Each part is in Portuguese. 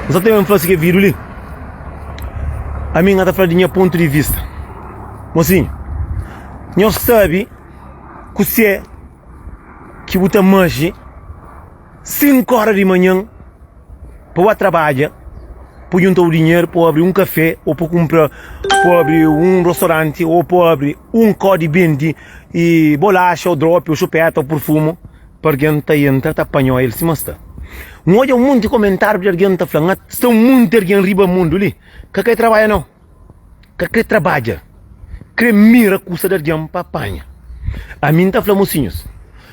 Só tem uma frase que é virulho. A minha está falando do meu ponto de vista. Mocinho, nós sabe que você que você manche 5 horas de manhã para trabalhar, para juntar o dinheiro, para abrir um café, ou para comprar, para abrir um restaurante, ou para abrir um código de bende e bolacha, ou drop, ou chupeta, ou perfume, para alguém entra, apanhou ele, se mostra. Olha um monte de comentários de alguém está falando, estão muito alguém riba mundo ali, que trabalha não, que trabalha, que mira custa de alguém para apanhar. A mim está falando, mocinhos,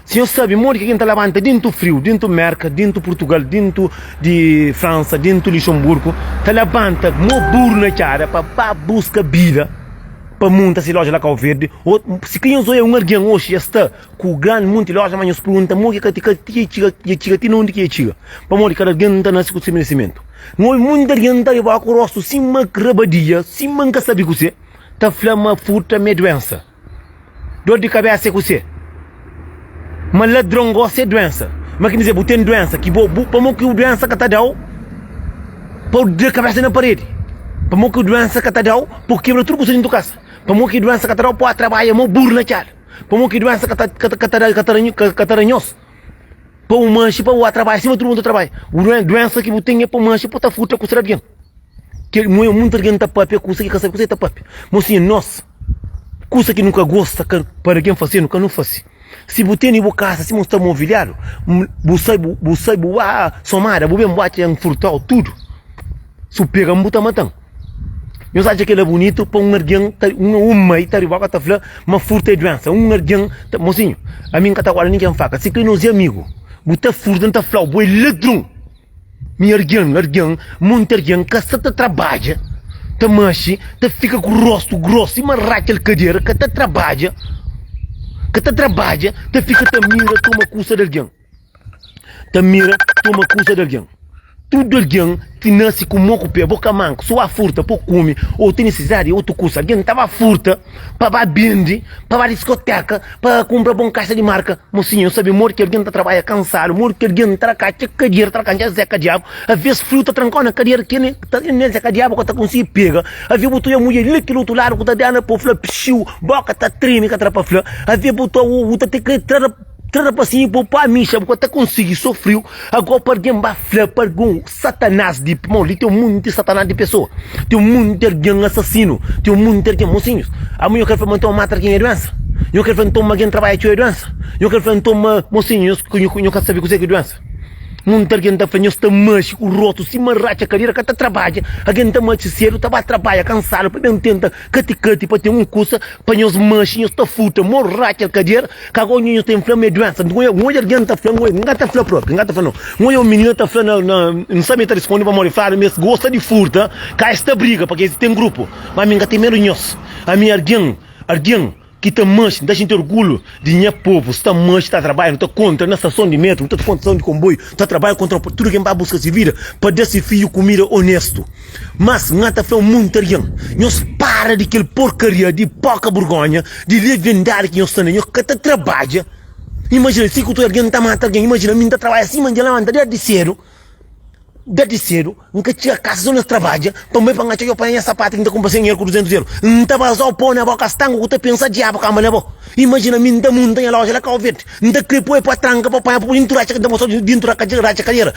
se eu sabe, muito que quem está levanta dentro do frio, dentro do América, dentro do Portugal, dentro de França, dentro do Luxemburgo, está levanta, muito burro na cara, para buscar vida, para montar essa loja lá com o verde. Se quem usou alguém hoje está com o grande monte de loja, mas nos pergunta, muito que chega, onde que chega, para muito que alguém está nesse conhecimento. Muita gente está levando com o rosto, se manca rabadia, se manca sabe que você, está flama, furta, meia doença. Dor de cabeça com você. Mas ladrão gosta de doença. Mas quer dizer, tem doença, que para que doença que está dando, para de cabeça na parede. Para que doença que está dando, para quebrar tudo que você dentro da casa. Para que doença que está dando, para trabalhar, para burro na cara. Para que doença que está ranhoso. Para o manche, para o trabalho, acima de todo mundo trabalha. A doença que você tem é para o manche, para o futa, com o alguém. Que muita gente está papel, com o que sabe que você está papel. Mas assim, nós, coisa que nunca gosta, para alguém fazer, nunca não faz. Se você nem casa, se mostrar mobiliário, você somada, você bate em furtal, tudo. Se pega um botão matão. Eu acho que ele é bonito para um argão, mãe, tá rival, tá falando, uma furta de doença, argão, mocinho, a minha cata agora ninguém faca, se que nós é amigo, você furta, tá falando, boi ladrão. Minha argão, muito argão, que você trabalha, tá manche, tá fica com o rosto grosso, e uma raquel cadeira, que tá trabalha, te fica, te mira, toma custa de alguém. Te mira, toma custa de alguém. Tudo alguém que nasce com moco pé, boca manca, só a furta, para comer, ou tem necessidade, outro custa. Alguém estava furta, para bende, para discoteca, para comprar bom caixa de marca. Mocinho, sabe, morre que alguém está trabalhando cansado, morre que alguém está trabalhando, cadeira, trabalhando, zeca diabo. Às vezes frio está trancando na cadeira, que nem zeca diabo, que está conseguindo pegar. Às vezes botou a mulher ali, que do outro lado, que está dando para o flor, psiu, boca está treme, que está para flor. Às vezes botou o outro, tem que trata para assim, para a minha, porque até consegui sofrer. Agora, para alguém bafla, para algum satanás de ali tem um mundo de satanás de pessoa, tem um mundo de alguém assassino, tem um mundo de alguém mocinhos. Amanhã eu quero manter uma mata quem é doença, eu quero manter uma alguém trabalha que é doença, eu quero manter uma mocinhos que eu quero saber que é doença. Muita gente está fazendo esta mancha, o roto, se marracha a carreira, que está trabalha, alguém está mais cedo, está trabalha, cansado, para não tenta, cati, para ter um curso, para os manchinhos, está futa, morracha a carreira, que agora não tem flama e doença, não é alguém está falando, não está falando próprio, não está falando, não é o menino está falando, não sabe estar respondendo para morrer, fala, mas gosta de furta, que esta briga, porque tem grupo, mas minha tem menos nós, a minha alguém, que está mancha, deixa ter orgulho de minha povo, está mancha, está trabalhando, está contra na estação de metro, está contra a estação de comboio, está trabalhando contra tudo que vai buscar se vira, para dar esse filho comida honesto. Mas não está falando muito alguém, nós para de aquele porcaria de pouca vergonha, de legendar que nós estamos, nós que está trabalha. Imagina, se que alguém está matando alguém, imagina, mim está trabalhando assim, mas de lá, desde cedo, nunca tinha casa onde trabalha, também para engatar eu para sapato que ainda compra 100 euros com 200 euros. Não estava só pôr na boca estango, que tu pensa diabo, calma, né, bom? Imagina, mim da montanha loja lá, cá verde, não está crepo para tranca, para apanhar, para dentro da dentro da cadeira,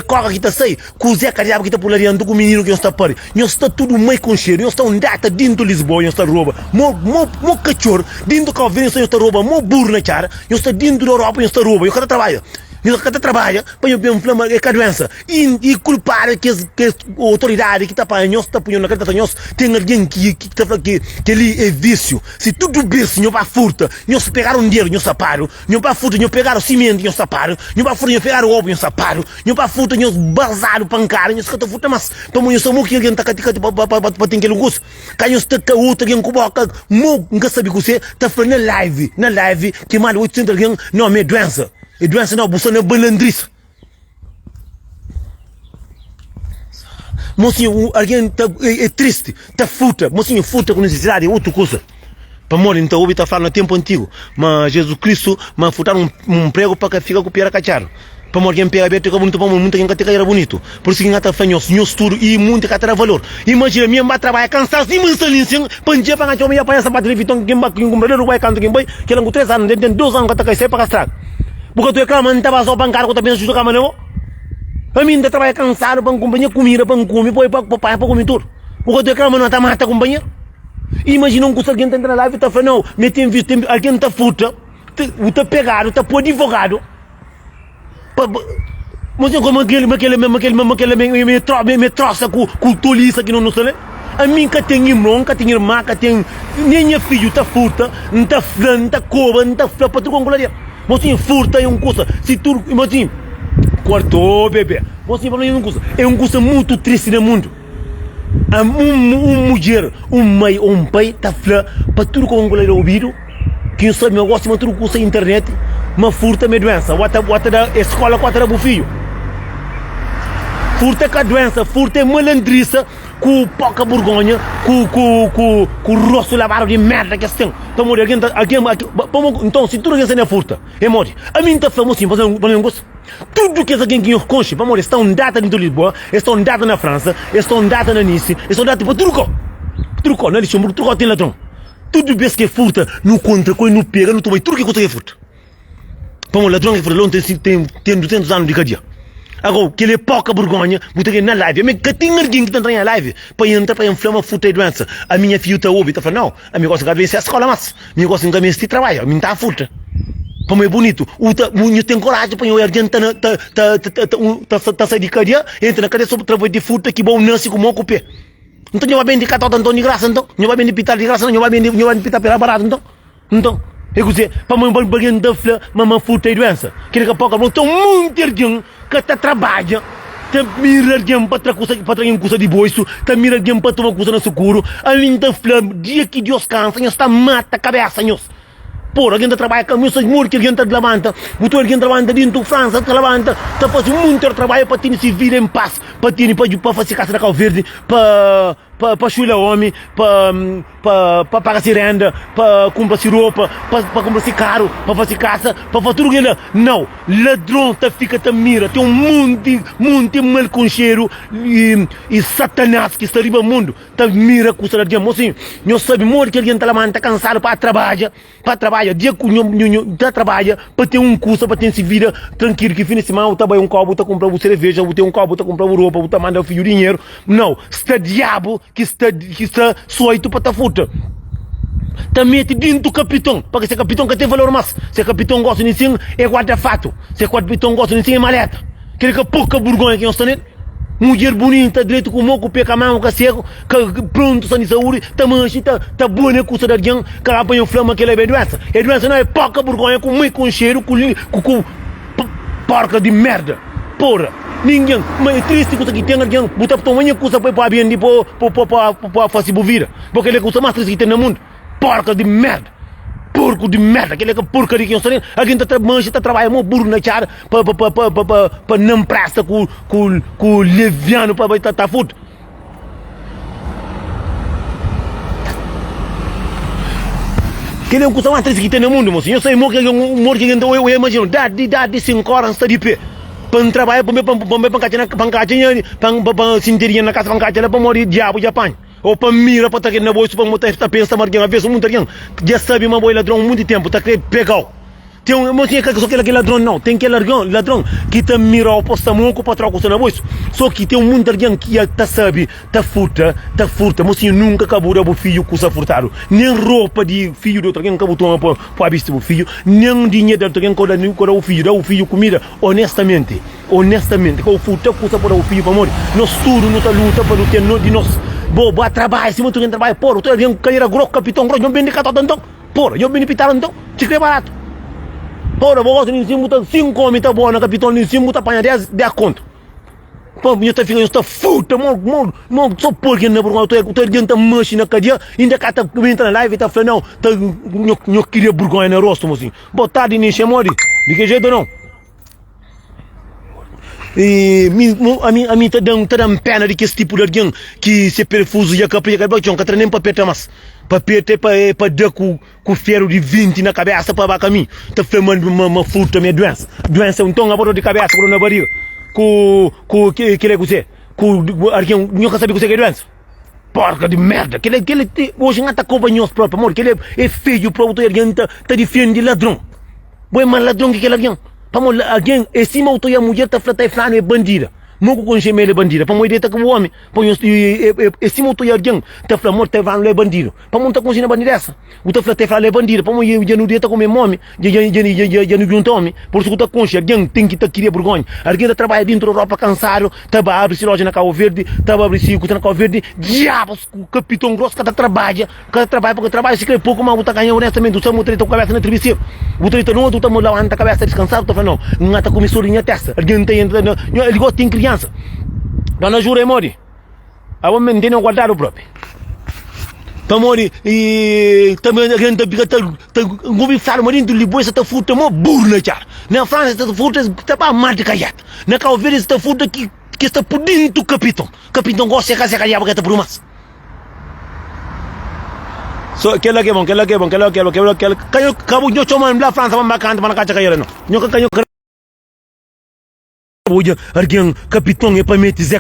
coca que tá sei, com o Zé Cariabo que está pulariando, com o menino que está pari. Nós está tudo meio com cheiro, nós está um data dentro de Lisboa, nós está rouba, mo cachorro, dentro do Calvino, nós está rouba, mo burro na cara, nós está dentro da Europa, nós está rouba, eu quero trabalhar. Nós cada trabalha para eu inflamar a doença e culpar que a autoridade que está para nós está punhando na cara de nós tem alguém que ele é vício. Se tudo vício, não vai furta, nós pegaram dinheiro, nós saparam, não vai furta, nós pegaram cimento, nós saparam, não vai furta, nós pegaram ovo, nós saparam, não vai furta, nós basaram pancada, nós cata furta, mas para nós somos que alguém está caticando para ter aquele gosto, que nós está com outra alguém com boca, nunca sabe que você está falando na live que mais de 800 alguém não é doença. E doença não, você não é balandrice. Mocinho, alguém é triste, está furta. Mocinho, furta com necessidade, é outra coisa. Para morrer, então, ouvi estar falando no tempo antigo. Mas Jesus Cristo, mas furtaram um prego para que fica com o pior cacharo. para morrer em pé aberto, que bonito para muito quem que era bonito. Por isso que ngata fanhos, nós tudo e muito que terá valor. Imagina minha mãe trabalha cansado, imenso linsin, panjia para que eu me apanha essa bateria Viton quem vai com brother vai canto quem vai, que ela com 3 anos, dentro de 2 anos que tá cai para castrar. Porque tu é claro, mano, tava só bancar que tá pensando justo cá, não? A mim ainda trabalha cansado para companhia comida, para comer, para comer tudo. Porque tu é claro, mano, tá mata companhia. Imagina um custo alguém tá entrando na live e tá falando, não, me tem visto, alguém tá futa, tá pegado, tá por advogado. Mas como aquele me troça com tolice aqui no céu. A mim que tem irmão, que tem irmã, que tem nem filho tá furta, não tá flan, não tá cova, não tá flan para tu concluir. Mas sim furta é um custo. Se tu imagina, quarto bebê, mas sim é um custo. É um custo muito triste no mundo. Mulher, mãe, pai tá flan para tu concluir o ouvido. Quem sabe eu gosto de tudo custa internet, mas furta me doença. Wata da escola quatro do filho. Furta com a doença, furta é malandriça, com pouca vergonha, com o rosto lavado de merda que tem. Então, então se tudo que é furta, é morre. A mim está famoso, fazer um gosto. Tudo que alguém que eu conheço, para morrer, está um data dentro de Lisboa, está um data na França, está um data na Nice, está um data para Turco, não Luxemburgo, Turco tem ladrão. Tudo bem que é furta, não contra, não pega, não toma, tudo que é furta. Para morrer, ladrão que é furta, tem 200 anos de cadeia. Agora, que ele é pouca vergonha, botar na live. Mas que tem alguém que está na live para entrar para inflamar futa e doença. A minha filha está ouvindo, está falando, não, a minha gosta de vencer a escola, mas a minha gosta de vencer trabalho, a minha está a futa. Para mim é bonito. Eu tenho coragem para eu alguém tá sair de cadeia, entra na cadeia sobre trabalho de futa, que bom nasce com o meu cupê. Então, eu vou bem de catar tanto de graça, então. Eu vou bem de pitar de graça, eu vou bem de pitar pela barata, então. Então. Eu dizer, para mim, alguém da fla, mamãe futa e doença. Que daqui a pouco, então, muito alguém que trabalha, tá mira alguém para trazer coisa de bolso, tá mira alguém para tomar coisa no seguro, a mim da fla, dia que Deus cansa, está mata a cabeça, nós. Por alguém trabalha com meus amor que alguém levanta, botou alguém trabalha dentro da França, levanta, tá fazendo muito trabalho para ter se vir em paz, para fazer casa da Cal Verde, para chular homem, para pagar-se renda, para comprar-se roupa, para comprar-se carro, para fazer casa, para fazer tudo aquilo. Não, ladrão fica mira, tem um monte mal com cheiro e satanás que está arriba do mundo, tá mira com o salário de amor, assim, não sabe muito que alguém está cansado para trabalhar, dia que eu trabalha, para ter um curso, para ter se vida tranquilo, que fim de semana, eu um copo, eu comprar cerveja, eu um copo, eu comprar roupa, eu mandar o filho dinheiro. Não, está diabo que está sueito para estar futa. Está mete dentro do capitão, porque se capitão que tem valor mais, se capitão gosta de sim, é guarda-fato, se capitão gosta de sim, é maleta. Aquele que pouca vergonha que nós temos. Mulher bonita, direito com o moco, pé com a mão, com cego, pronto, sem saúde, está mancha, está boa na custa de alguém, que ela apanha o flama, que ela é doença. E doença não é pouca vergonha, com muito com cheiro, com porca de merda. Porra, ninguém, mas é triste que tem alguém, botar para tomar coisa para a BND, para fazer bovira, porque ele é a coisa mais triste que tem no mundo. Porca de merda. Porco de merda, aquele que porcaria que eu estou alguém está trabalhando burro na cara para não presta com o leviano para estar futo. Aquele é um coisa mais triste que tem no mundo, moço. Eu sei que eu imagino, dá de 5 horas está de pé. Para trabalhar, para sinteria na casa, para morrer diabo de apanho. Ou para mira para estar na bolsa para montar esta pensa marquinha a vez muito alguém já sabe uma boa ladrão há muito tempo está querendo pegar tem um mocinho que só aquele ladrão não tem que ladrão que está mira o posto monco para trocar na bolsa só que tem um muito alguém que está sabe está furta mocinho nunca acabou o filho com essa furtado nem roupa de filho de outro alguém acabou tomar para abrir o filho nem dinheiro de outro alguém quando o filho comida honestamente com o furta com para o filho para morrer nós tudo não está luta para ter de nós boa trabalho, se muito trabalho, porra, eu tenho carreira grossa, capitão grosso, eu venho de catado então, porra, eu venho de pitar então, se crê barato. Porra, vou gostar de cima, 5 homens, tá bom, na capitão, de cima, tá apanhando 10 conto. Pô, eu estou futa, só porque não, porque eu estou erguendo a mancha na cadeia, ainda cá tá entra na live e tá falando, não, eu queria vergonha no rosto, mocinho. Boa tarde, nem chamou de que jeito não? E a mim tá dando pena de que esse tipo de alguém que se perfuso e acaba que nem para perder mais para pete para dar com ferro de 20 na cabeça para caminho tá flamando uma fruta minha doença então agora de cabeça por na barriga com que é você com alguém não sabe o que é doença porca de merda que ele hoje não tá companhioso próprio amor que ele é feio para outro alguém tá defendendo ladrão boi mal ladrão que ele alguém para alguém esse auto e a mulher tá falando é bandida Mogo com gemele bandido, para moeder tá com o homem, para esse motor e alguém tá falando morto vai lá bandido, para montar com bandida essa, o tá falando é bandido, para moeder já no dia tá com meu homem, já no junto homem, por isso que tá com alguém tem que tá querer vergonha, alguém tá trabalha dentro da Europa cansado, tá ba abre loja na Cabo Verde, tá ba abre circo na Cabo Verde, diabos o capitão grosso cada trabalha porque trabalha se quer pouco mas tá ganhando honestamente, o seu motor tá com a cabeça na travesseira, o treta não tu tá lá anda a cabeça descansado, tá falando não tá com missurinha testa, alguém tem ele gosta tem criança Dona Jura mori. A homem tem guardar o próprio. Tamori e também a gente tá governar marinho do Lisboa está futa mo burna já. Na França está futa está para mais de caiat. Na Cabo Verde está futa que está por dentro do capitão. Capitão gosta de casa calhar porque está por umas. So aquela que bom. Canho cabo nyo chama na França para marcar para casa calhar não. Nyo canho hoje alguém capitão é para meter Zé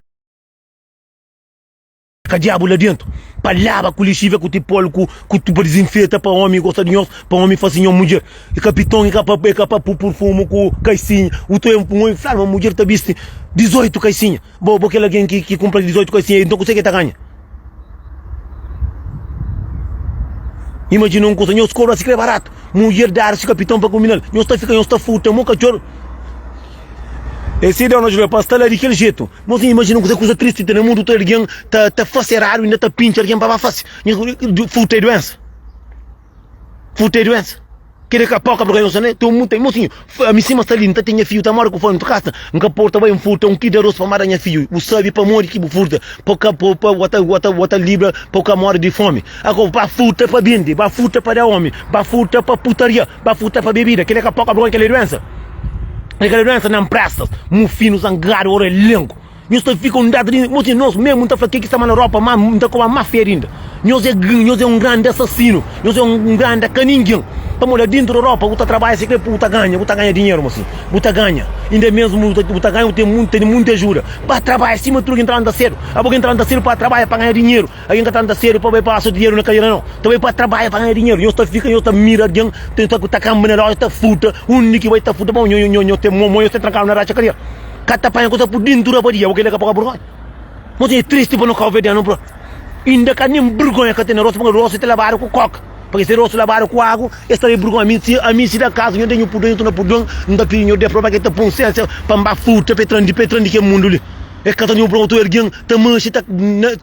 diabo lá dentro para lava com lixo com tipo com tu desinfeta para homem gosta de nós para homem fazer uma mulher e capitão é capaz por fumo com caicinha o teu uma mulher tá viste 18 caicinha bom porque alguém que compra 18 caicinha então consegue tá ganha imagina um coisa nós cobra se que é barato mulher dar se capitão para combinar nós está futa mo cachorro esse ideia nós vamos passar ali daquele jeito. Mas imagina que coisa triste no mundo todo alguém tá facerado ainda tá pinche alguém para fazer. Futa doença. Que é capaz para ganhar né? Tem muito mocinho. A minha cima está ali, não tem fio, tá mora com fome, tu casa. Nunca porta vai futa, quilo de arroz para maranha fio. O sabe para morrer que furta. Pouca outra libra, pouca morre de fome. Agora para futa para vender, para futa para homem, para futa para putaria, para futa para bebida. Que é capaz para ganhar aquela doença. Aquela doença não presta, muito fino, zangado, orelhenco. Nós ficamos andando, nós mesmo não que estamos na Europa, mas não com a máfia ainda. Nós é um grande assassino, nós é um grande caninguinho. Estamos lá dentro da Europa, você trabalha, você quer ganha dinheiro, moço. Você ganha. Ainda mesmo, você ganha, tem muita ajuda. Para trabalhar, acima de tudo, entrando a sério. A boca entrando a sério para trabalhar, para ganhar dinheiro. Aí entrando a sério para passar dinheiro na carreira, não. Também para trabalhar, para ganhar dinheiro. Nós ficamos, nós mira, tem que câmera na loja, futa, único que vai estar futa, bom, nós trancado na racha carreira. Cada pai coisa por dentro da badia, porque ele é capaz de vergonha. Mas é triste para não calver não, bro. Ainda que nem vergonha que tem na roça, porque o roça te lavaram com coca. Porque se o roça lavaram com água, esta é vergonha. A mim se dá caso, eu tenho por dentro, não dá pinho, de prova que está por ciência, para me futa, petrando que é mundo ali. É que tem um pronto erguendo, também se está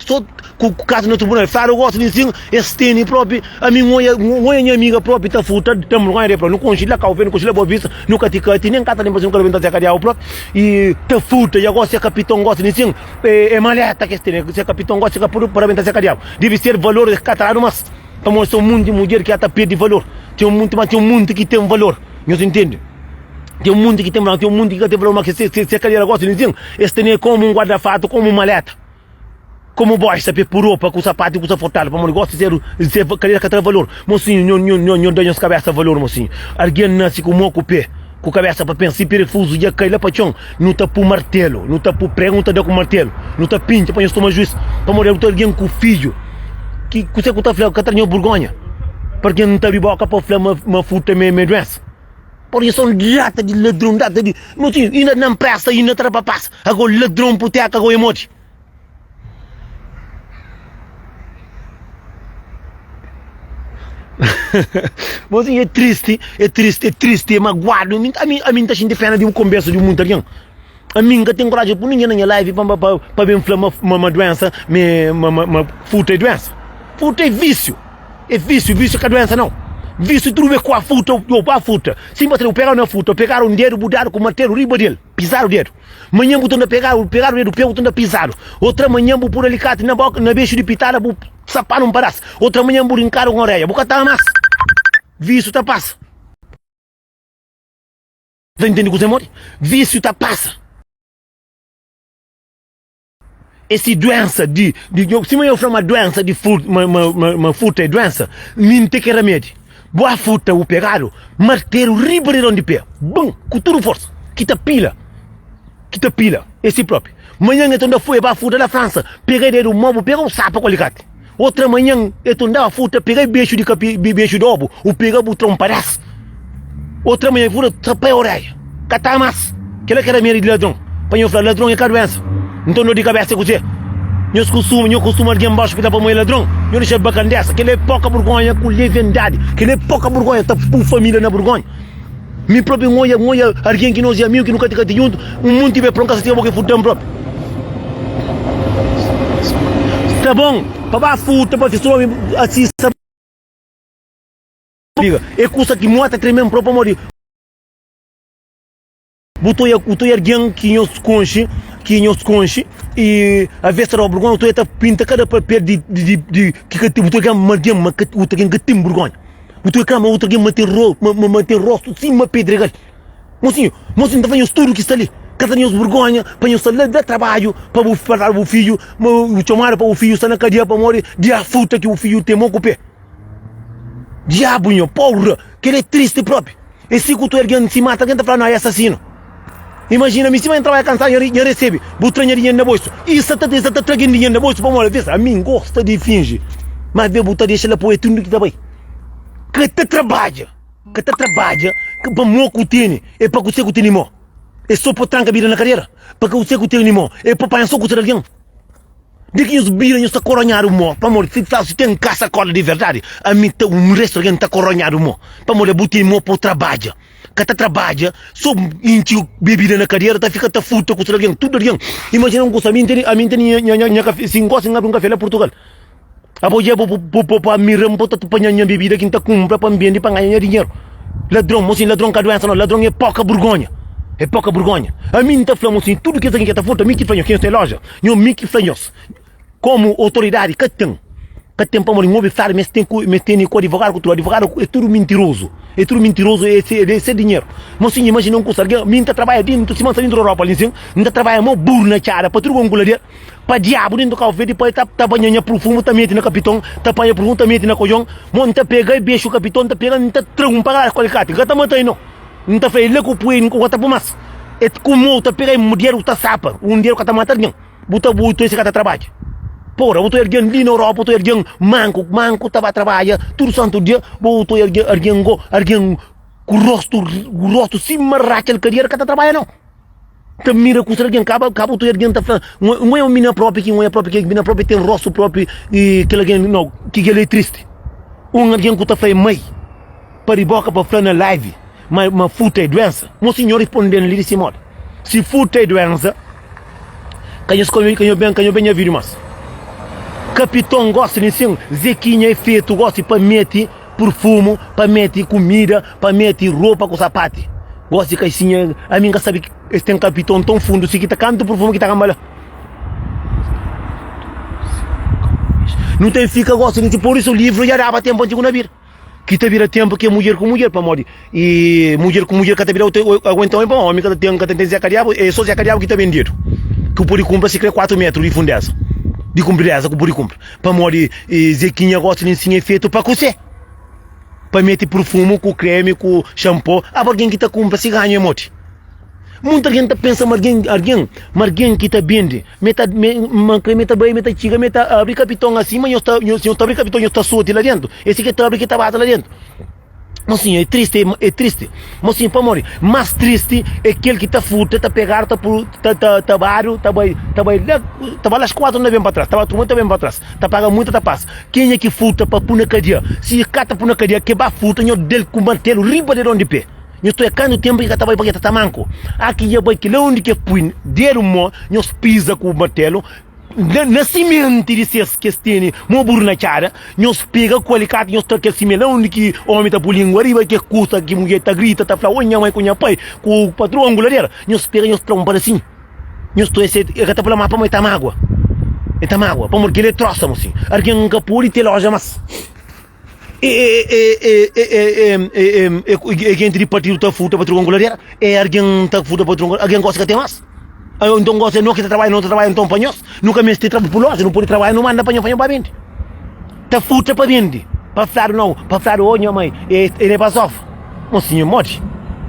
só com o caso no tribunal. Faro gosta de assim, esse tem próprio, a minha amiga própria está futa, estamos lá próprio, não consigo lá calver, não consigo lá boa vista, nunca te cate, nem cata nem para um cara da o próprio e está futa, e agora se é capitão gosta de assim, é maleta que este tem, se é capitão gosta de para aventar se cadeia, deve ser valor de catar mas estamos um mundo de mulher que até perde valor, tem um mundo que tem um valor, não se entende? Tem um mundo que tem valor, mas se a cadeira gosta de dizer, este é como um guarda-fato, como uma maleta. Como bosta, por roupa, com sapato e com sapato, para gosta de ser cadeira que tem valor. Mocinho, não dá as cabeças valor, mocinho. Alguém nasce com o pé, com a cabeça para pensar, perifuso, e a cair para chão, não está por martelo, não está por prego, não está com martelo, não está pinta, para tomar juízo, para morrer, não está alguém com filho, que você está falando, que está vergonha, porque não está de boca para falar uma fruta meio doença. Por isso são data de ladrão, data de... Não tinha, ainda não presta, ainda trapapassa. Agora ladrão, puteca, agora emote. Mas é triste, é magoado. A mim está sendo pena de um conversa de um mundo alguém. A mim que tem coragem por ninguém na live para ver uma doença, uma fruta doença. Fruta é vício que a doença não. Vício tu vê com a fruta, a fruta. Sim, mas eu pegar na fruta, pegar um dedo, mudar com o martelo, riba dele, pisar o dedo. Manhã botando a pegar o dedo, pé botando a pisar. Outra manhã vou por alicate na boca, na beijo de pitada, vou sapar um pedaço. Outra manhã vou brincar com a orelha, vou catar a massa. Vício tá passa. Tá entendendo o que você morre? Vício tá passa. esse doença se eu falar uma doença de uma fruta é doença, não tem que remédio. Boa fruta o pegado, martelo ribeirão de pé, bom, com tudo força, que te pila, esse próprio. Manhã eu ainda fui para a fruta da França, peguei dentro do mobo, peguei um sapo com alicate. Outra manhã eu andava a fruta, peguei beijo de ovo, o peguei o trompadas. Outra manhã eu fui tapei a orelha, catamas, que era remédio de ladrão, para eu falar ladrão é que doença. Então não de cabeça com você. Eu costumo alguém embaixo que dá para moer ladrão. Eu deixo bacana dessa. Que ele é pouca vergonha com leviandade. Que ele é pouca vergonha. Tá por família na vergonha. Me próprio moia alguém que não é amigo, que nunca te junto. Mundo tiver pronto a se ter que fuder próprio. Tá bom? Para futa, para pessoa assim. É coisa que mata tremendo próprio morrer. Botou alguém que nos conche e a vez era vergonha, botou esta pinta cada papel de que botou que margem, botou que tem vergonha, botou que manter rosto sim uma pedregal. Mocinho tá fazendo tudo que está ali, cada dia vergonha, para o salário de trabalho, para o filho, o chamar para o filho está na cadeia para morrer, de a fruta que o filho tem com o pé. Diabo, porra, que ele é triste próprio. E se tu alguém se mata, alguém está falando, não é assassino. Imagina-me, se vai entrar cansar e recebe, botando dinheiro na bolsa. Isso está tragando dinheiro na bolsa para uma vez. A mim gosta de fingir. Mas vê botar deixa ela pôr tudo que está bem. Que te trabalha, que para moco tem, é para que você tem limão. É só para trancar a vida na carreira. Para que você tem limão, é para pensar com alguém. De que os biram está coronhar o mó, para morrer, se tem caça cola de verdade, a mim um resto alguém está coronhar o mó, para morrer botar limão para o trabalho. Que trabalha, só inti bebida na carreira, tá fica futa com alguém, tudo alguém. Imagina um gosto, a mim tem café, se gosta de um café lá Portugal. A boia para mirar para apanhar bebida que tá compra para ambiente para ganhar dinheiro. Ladrão, mocinho, ladrão que doença não, ladrão é pouca vergonha. É pouca vergonha. A mim tá falando assim, tudo que está futa, mim que fanho, quem tem loja, mim que fanhos. Como autoridade, que tem para morrer, não estar, mas tem com advogado, com o advogado é tudo mentiroso. É tudo mentiroso, esse dinheiro. Mas sim, imagina um curso, alguém trabalha dentro, se mantém dentro da Europa, ali, ainda trabalha mó burro na cara, para tudo angularia, para diabo dentro do carro, depois tá banhando profundo, tá metendo na capitão, tá banhando profundo, tá metendo na colhão, monta pega e beijo o capitão, tá pegando, não tá trumpa lá, qualidade, não tá mantendo, não tá feio, com o poeira, com o tá por mas, é como tá pega e dinheiro, tá sapa, dinheiro que tá matando, não, bota muito esse cara trabalha. Porra, botou alguém ali na Europa, botou alguém manco estava a trabalhar, tudo santo dia, botou alguém com o rosto sim marrar aquele carreira que está a trabalhar, não. Então mira com alguém, acaba botou alguém, está falando, não é uma mina própria, que mina própria tem rosto próprio, e que alguém, não, que ele é triste. Alguém que está falando, mãe, para ir boca para falar na live, mas fruta é doença. Meu senhor respondendo ali desse modo, se fruta é doença, canho bem a vir, mas. Capitão gosta de assim, Zequinha é feito, gosta para meter perfume, para meter comida, para meter roupa com sapato. Gosta de caixinha, a mim sabe que esse tem capitão tão fundo, se que tá canto perfume que tá cambala. Não tem fica, gosta de por isso o livro já dava tempo antigo na vida. Que te vira tempo que é mulher com mulher para morrer. E mulher com mulher que te vira aguentar um bom, homem que tem Zé Cariabo, é só Zé Cariabo que tá vendido. Que o puri compra se cria 4 metros de fundeza. De compresa que o puri compra. Para morrer, Zequinha gosta de ensinar feito para você. Para meter perfume, com creme, com shampoo. Alguém que tá compra se ganha mote. Muita gente pensa, alguém que está vende, meta bem, meta chica, meta abre capitão assim, mas eu estou abrindo capitão, eu estou solto lá dentro. Esse que está abrindo que está bata lá dentro. Mas sim, é triste. Mas sim, para morrer. Mais triste é aquele que está futa, está pegado, está barro, está lá às 4 não vem para trás, está muito bem para trás, está pagando muito, está passa. Quem é que futa para pôr na cadeia? Se cata pôr na cadeia, que vai futa, eu dele com martelo, riba de onde pé. Eu estou acando o tempo que está para que está manco. Aqui eu vou que lá onde que põe, der mo, eu pisa com o martelo. Na semente de ser que tem uma burra na cara, nós pega qualidade, nós troca semente onde que homem está por língua arriba, que custa, que mulher está grita, está falando, olha mãe, olha pai, com o patrão anguladeira, nós pega, nós tromba assim, nós estou esse, que está pela mapa, mas está mágoa, para morrer ele troça, assim, alguém nunca pode ter loja, mas quem tem partido está futa patrão anguladeira, alguém está futa patrão, alguém gosta que tem mais. Então você não quer trabalhar, não trabalha então para nós. Nunca me estive trabalhando por nós, não pode trabalhar, não manda para nós para vender. Tá futa para vender. Para falar não, para falar, oh, minha mãe, ele é para sofrer. Mocinho, morre.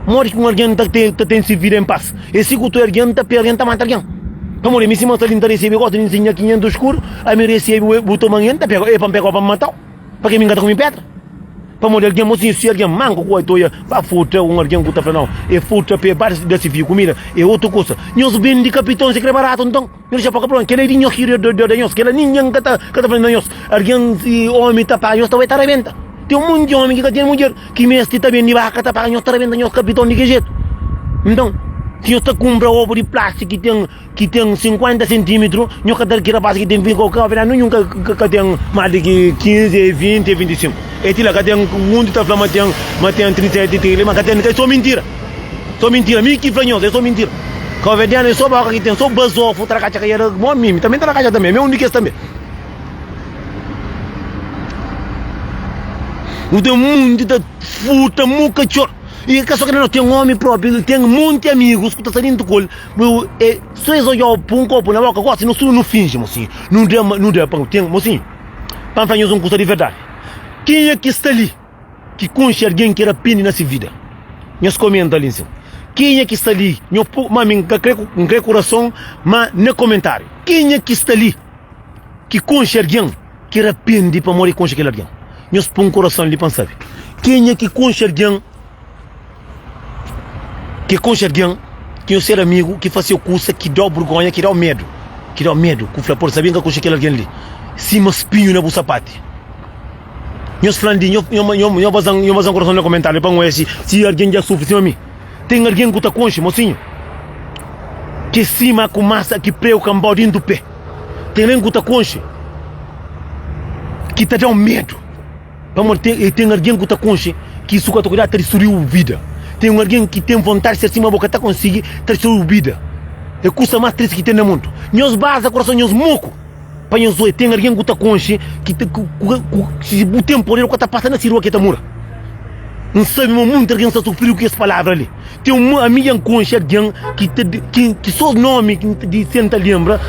Morre com alguém que tem se vir em paz. E se o teu alguém está perdendo, mata alguém. Para morrer, me se mata ali, recebe, gosta de ensinar 500 escuro, aí me recebe o teu manhã, é para pegar para matar. Para que me engata com minha pedra. Para morrer alguém, mocinho, se alguém manca com a toia, para futa, alguém que está falando, e futa, para baixo desse fio, comida, é outra coisa. Nós bem de capitão, se quer barato, então, eu já para que ele é dinho aqui de nós, que ele é ninguém que está falando nós. Alguém, se homem está para nós, está a venda. Tem monte de homem que tem mulher, que mestre também de vaca, está para nós, está a venda, nós capitão de que jeito. Então, se você compra ovo de plástico que tem 50 centímetros, não é que rapaz que tem 20 não nunca tem mais de 15, 20, 25. É tila que tem mundo está falando mas tem 37, 30, mas tem é só mentira. Só mentira, me que franhos, é só mentira. Que o verdiano é só vaca que tem só bazou, futra cacha que era bom mim, também tá na caixa também, meu único também. O teu mundo da puta muca chor. E que só que nós temos um homem próprio, tem muitos amigos que estão saindo do colo. Só eles olham para um copo na boca, gosta, não finge, mocinho. Não dá para tem, mocinho. Para fazer um curso de verdade. Quem é que está ali? Que conhece alguém que era pena nessa vida? Nós comenta ali, sim. Quem é que está ali? Mas não quer coração, mas no comentário. Quem é que está ali? Que conhece alguém que era pena para morrer com aquele alguém? Nós põe um coração ali para saber. Quem é que conhece alguém que conhece alguém, que é o ser amigo, que faz o curso, que dá vergonha, que dá o medo, que o flapor, sabia que conhece aquele alguém ali, cima espinho na bolsa pate. Nós falando de, eu vou coração no comentário, para ver se alguém já sofre, cima a mim. Tem alguém que está conhece, mocinho, que cima com massa, que preu, cambau dentro do pé. Tem alguém que está conhece, que está dando medo. Tem alguém que está conhece, que isso que está cuidando, está destruindo a vida. Tem alguém que tem vontade de ser assim, uma boca está conseguindo trazer a vida. É a coisa mais triste que tem no mundo. Nós basa coração, nós moco. Para nós dois, tem alguém que está consciente, que se o tempo que está passando na rua que está morto. Não sabe muito alguém está sofrendo com essa palavra ali. Tem uma minha consciência alguém que só o nome de senta lembra,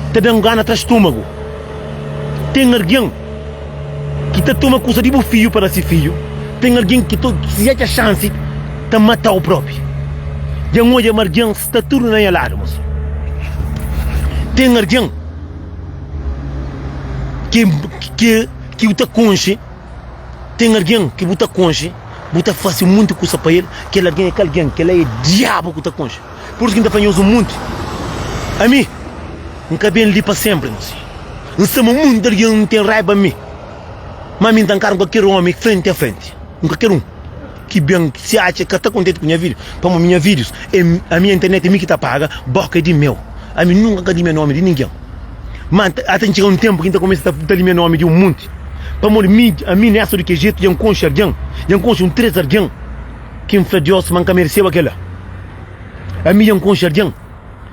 está dando gana atrás do estômago. Tem alguém que está tomando coisa de filho para esse filho. Tem alguém que se acha chance de matar o próprio. E hoje a alguém está tudo na lado, moço. Tem alguém que está consciente. Tem alguém que está consciente. Está fazendo muita coisa para ele. Que ele é alguém que ele é diabo que está consciente. Por isso que ainda fazemos muito. A mim, nunca bem ali para sempre, moço. Não somos muito alguém que não tem raiva a mim. Mas a mim está com qualquer homem frente a frente. Qualquer um. Que bem se acha que está contente com minha vida, para minha vídeos, a minha internet é mim que está paga, boca de meu. A mim nunca dei meu nome de ninguém. Mas até chegar um tempo que ainda começa a dar meu nome de um monte. Para a mim nessa de que jeito, eu conheço alguém, eu conheço um três alguém, que me Deus manca mereceu aquela. A mim eu conheço alguém,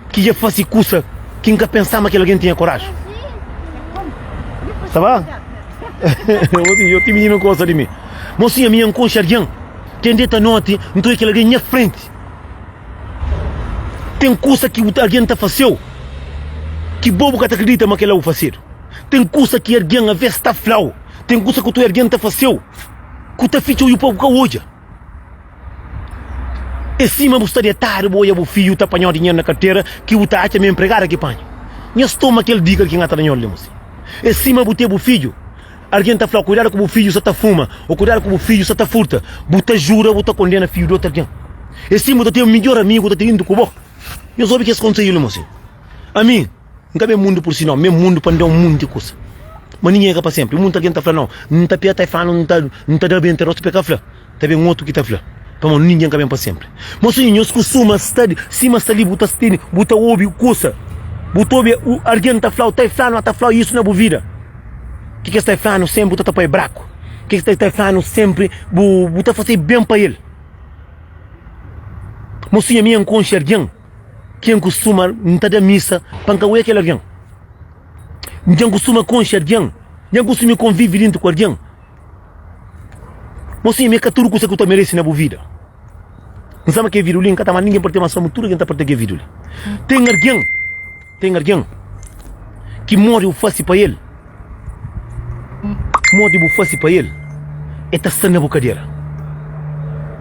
que já faz coisa, que nunca pensava que alguém tinha coragem. Tá bom? Eu te menino coisa de mim. Mocinha, a mim eu conheço alguém. Tem dita noite, então é que alguém na frente. Tem coisa que alguém está fazendo, que bobo que acredita mas que ela vai fazer. Tem coisa que alguém a ver se está flau. Tem coisa que alguém está fazendo, que está feito e o povo que hoje. E cima você de estar, o filho está apanhando dinheiro na carteira, que o está a me empregar aqui panho. Não toma aquele dica que está na olho. E cima você o filho. Alguém está falando, cuidado com o filho, você está fuma, ou cuidado com o filho, você está furta. Você jura, você condena o filho do outro alguém. E se você tem um melhor amigo, você está indo com o bom. Eu soube que isso aconteceu, moço. A mim, nunca é mundo por si, não. Meu mundo para dar um mundo de coisa. Mas ninguém é para sempre. Muita gente está falando, não está pior, está falando, não está bem, está outro pecar, está bem um outro que está falando. Para ninguém é para sempre. Moço, nós costumamos estar, cima está ali, você ouve coisa. Você ouve, alguém está falando, está falando isso na vida. O que está falando sempre, você está para braco. O que está falando sempre, você está fazendo bem para ele. Mocinha minha conhece alguém, quem costuma não está da missa, para não aquele alguém. Quem costuma conhecer alguém, quem costuma conviver dentro com alguém. Mocinha minha, que tudo que você merece na vida. Não sabe que é virulho, nunca tá mais ninguém pode ter uma samutura, quem tá pode ter que é virulho. Tem alguém que morre o face para ele. Morre o face para ele. É tá na bocadeira.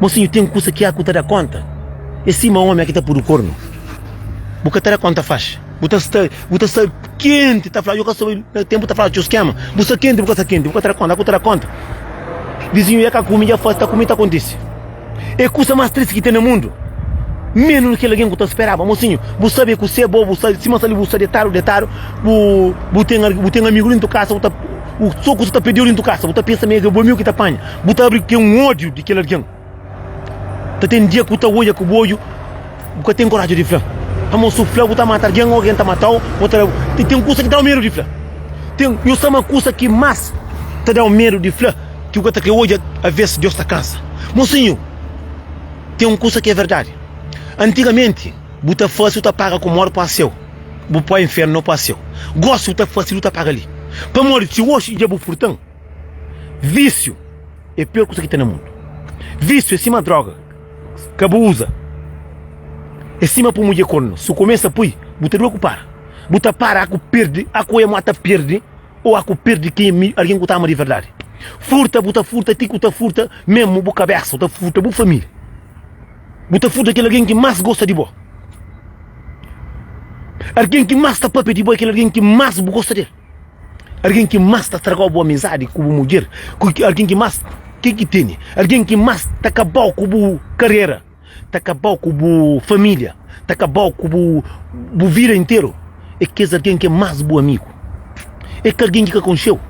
Mocinho, tem coisa que há que dar conta. É cima homem que tá por o corno. Boca ter conta faz. Buta está quente, tá falando, eu gosto tempo tá falando, esquema. Buta quente, boca ter conta. Vizinho é que a comida faz, a comida acontece. É a coisa mais triste que tem no mundo. Menos que alguém que tu esperava, mocinho. Você sabe que você é bom, você se mas ali você de taro, tem amigo em tua casa, o soco você tá pedindo em tua casa, você pensa meio que o bom que tá apanha. Você abre que é um ódio de aquele alguém. Tá tem dia que tu olha com o olho, você tem coragem de falar. Vamos sofrer, você matar alguém tá matando, tem uma coisa que dá o medo de falar. Eu sei uma coisa que mais te dá o medo de falar, que o que hoje a ver se Deus está cansa. Mocinho, tem uma coisa que é verdade. Antigamente, você fácil, você paga com morte para o céu. Você para o inferno, não para o céu. Gosto, você fácil, você paga ali. Para morrer, se hoje já é furtão, vício é a pior coisa que tem no mundo. Vício é cima droga, que usa. É cima para mulher corno. Se começa a pôr, você não para. Você para, a perde, a coisa mata perde, ou a perde quem alguém que está de verdade. Furta, tico, furta, mesmo a cabeça, furta, a família. Você furta aquele alguém que mais gosta de boa. Alguém que mais está para de boa, aquele alguém que mais gosta dele. Alguém que mais está tragando boa amizade com a mulher. Alguém que mais, que tem? Alguém que mais está acabando com a carreira. Está acabando com a família. Está acabando com a vida inteira. É que é alguém que é mais bom amigo. É que alguém que aconcheu.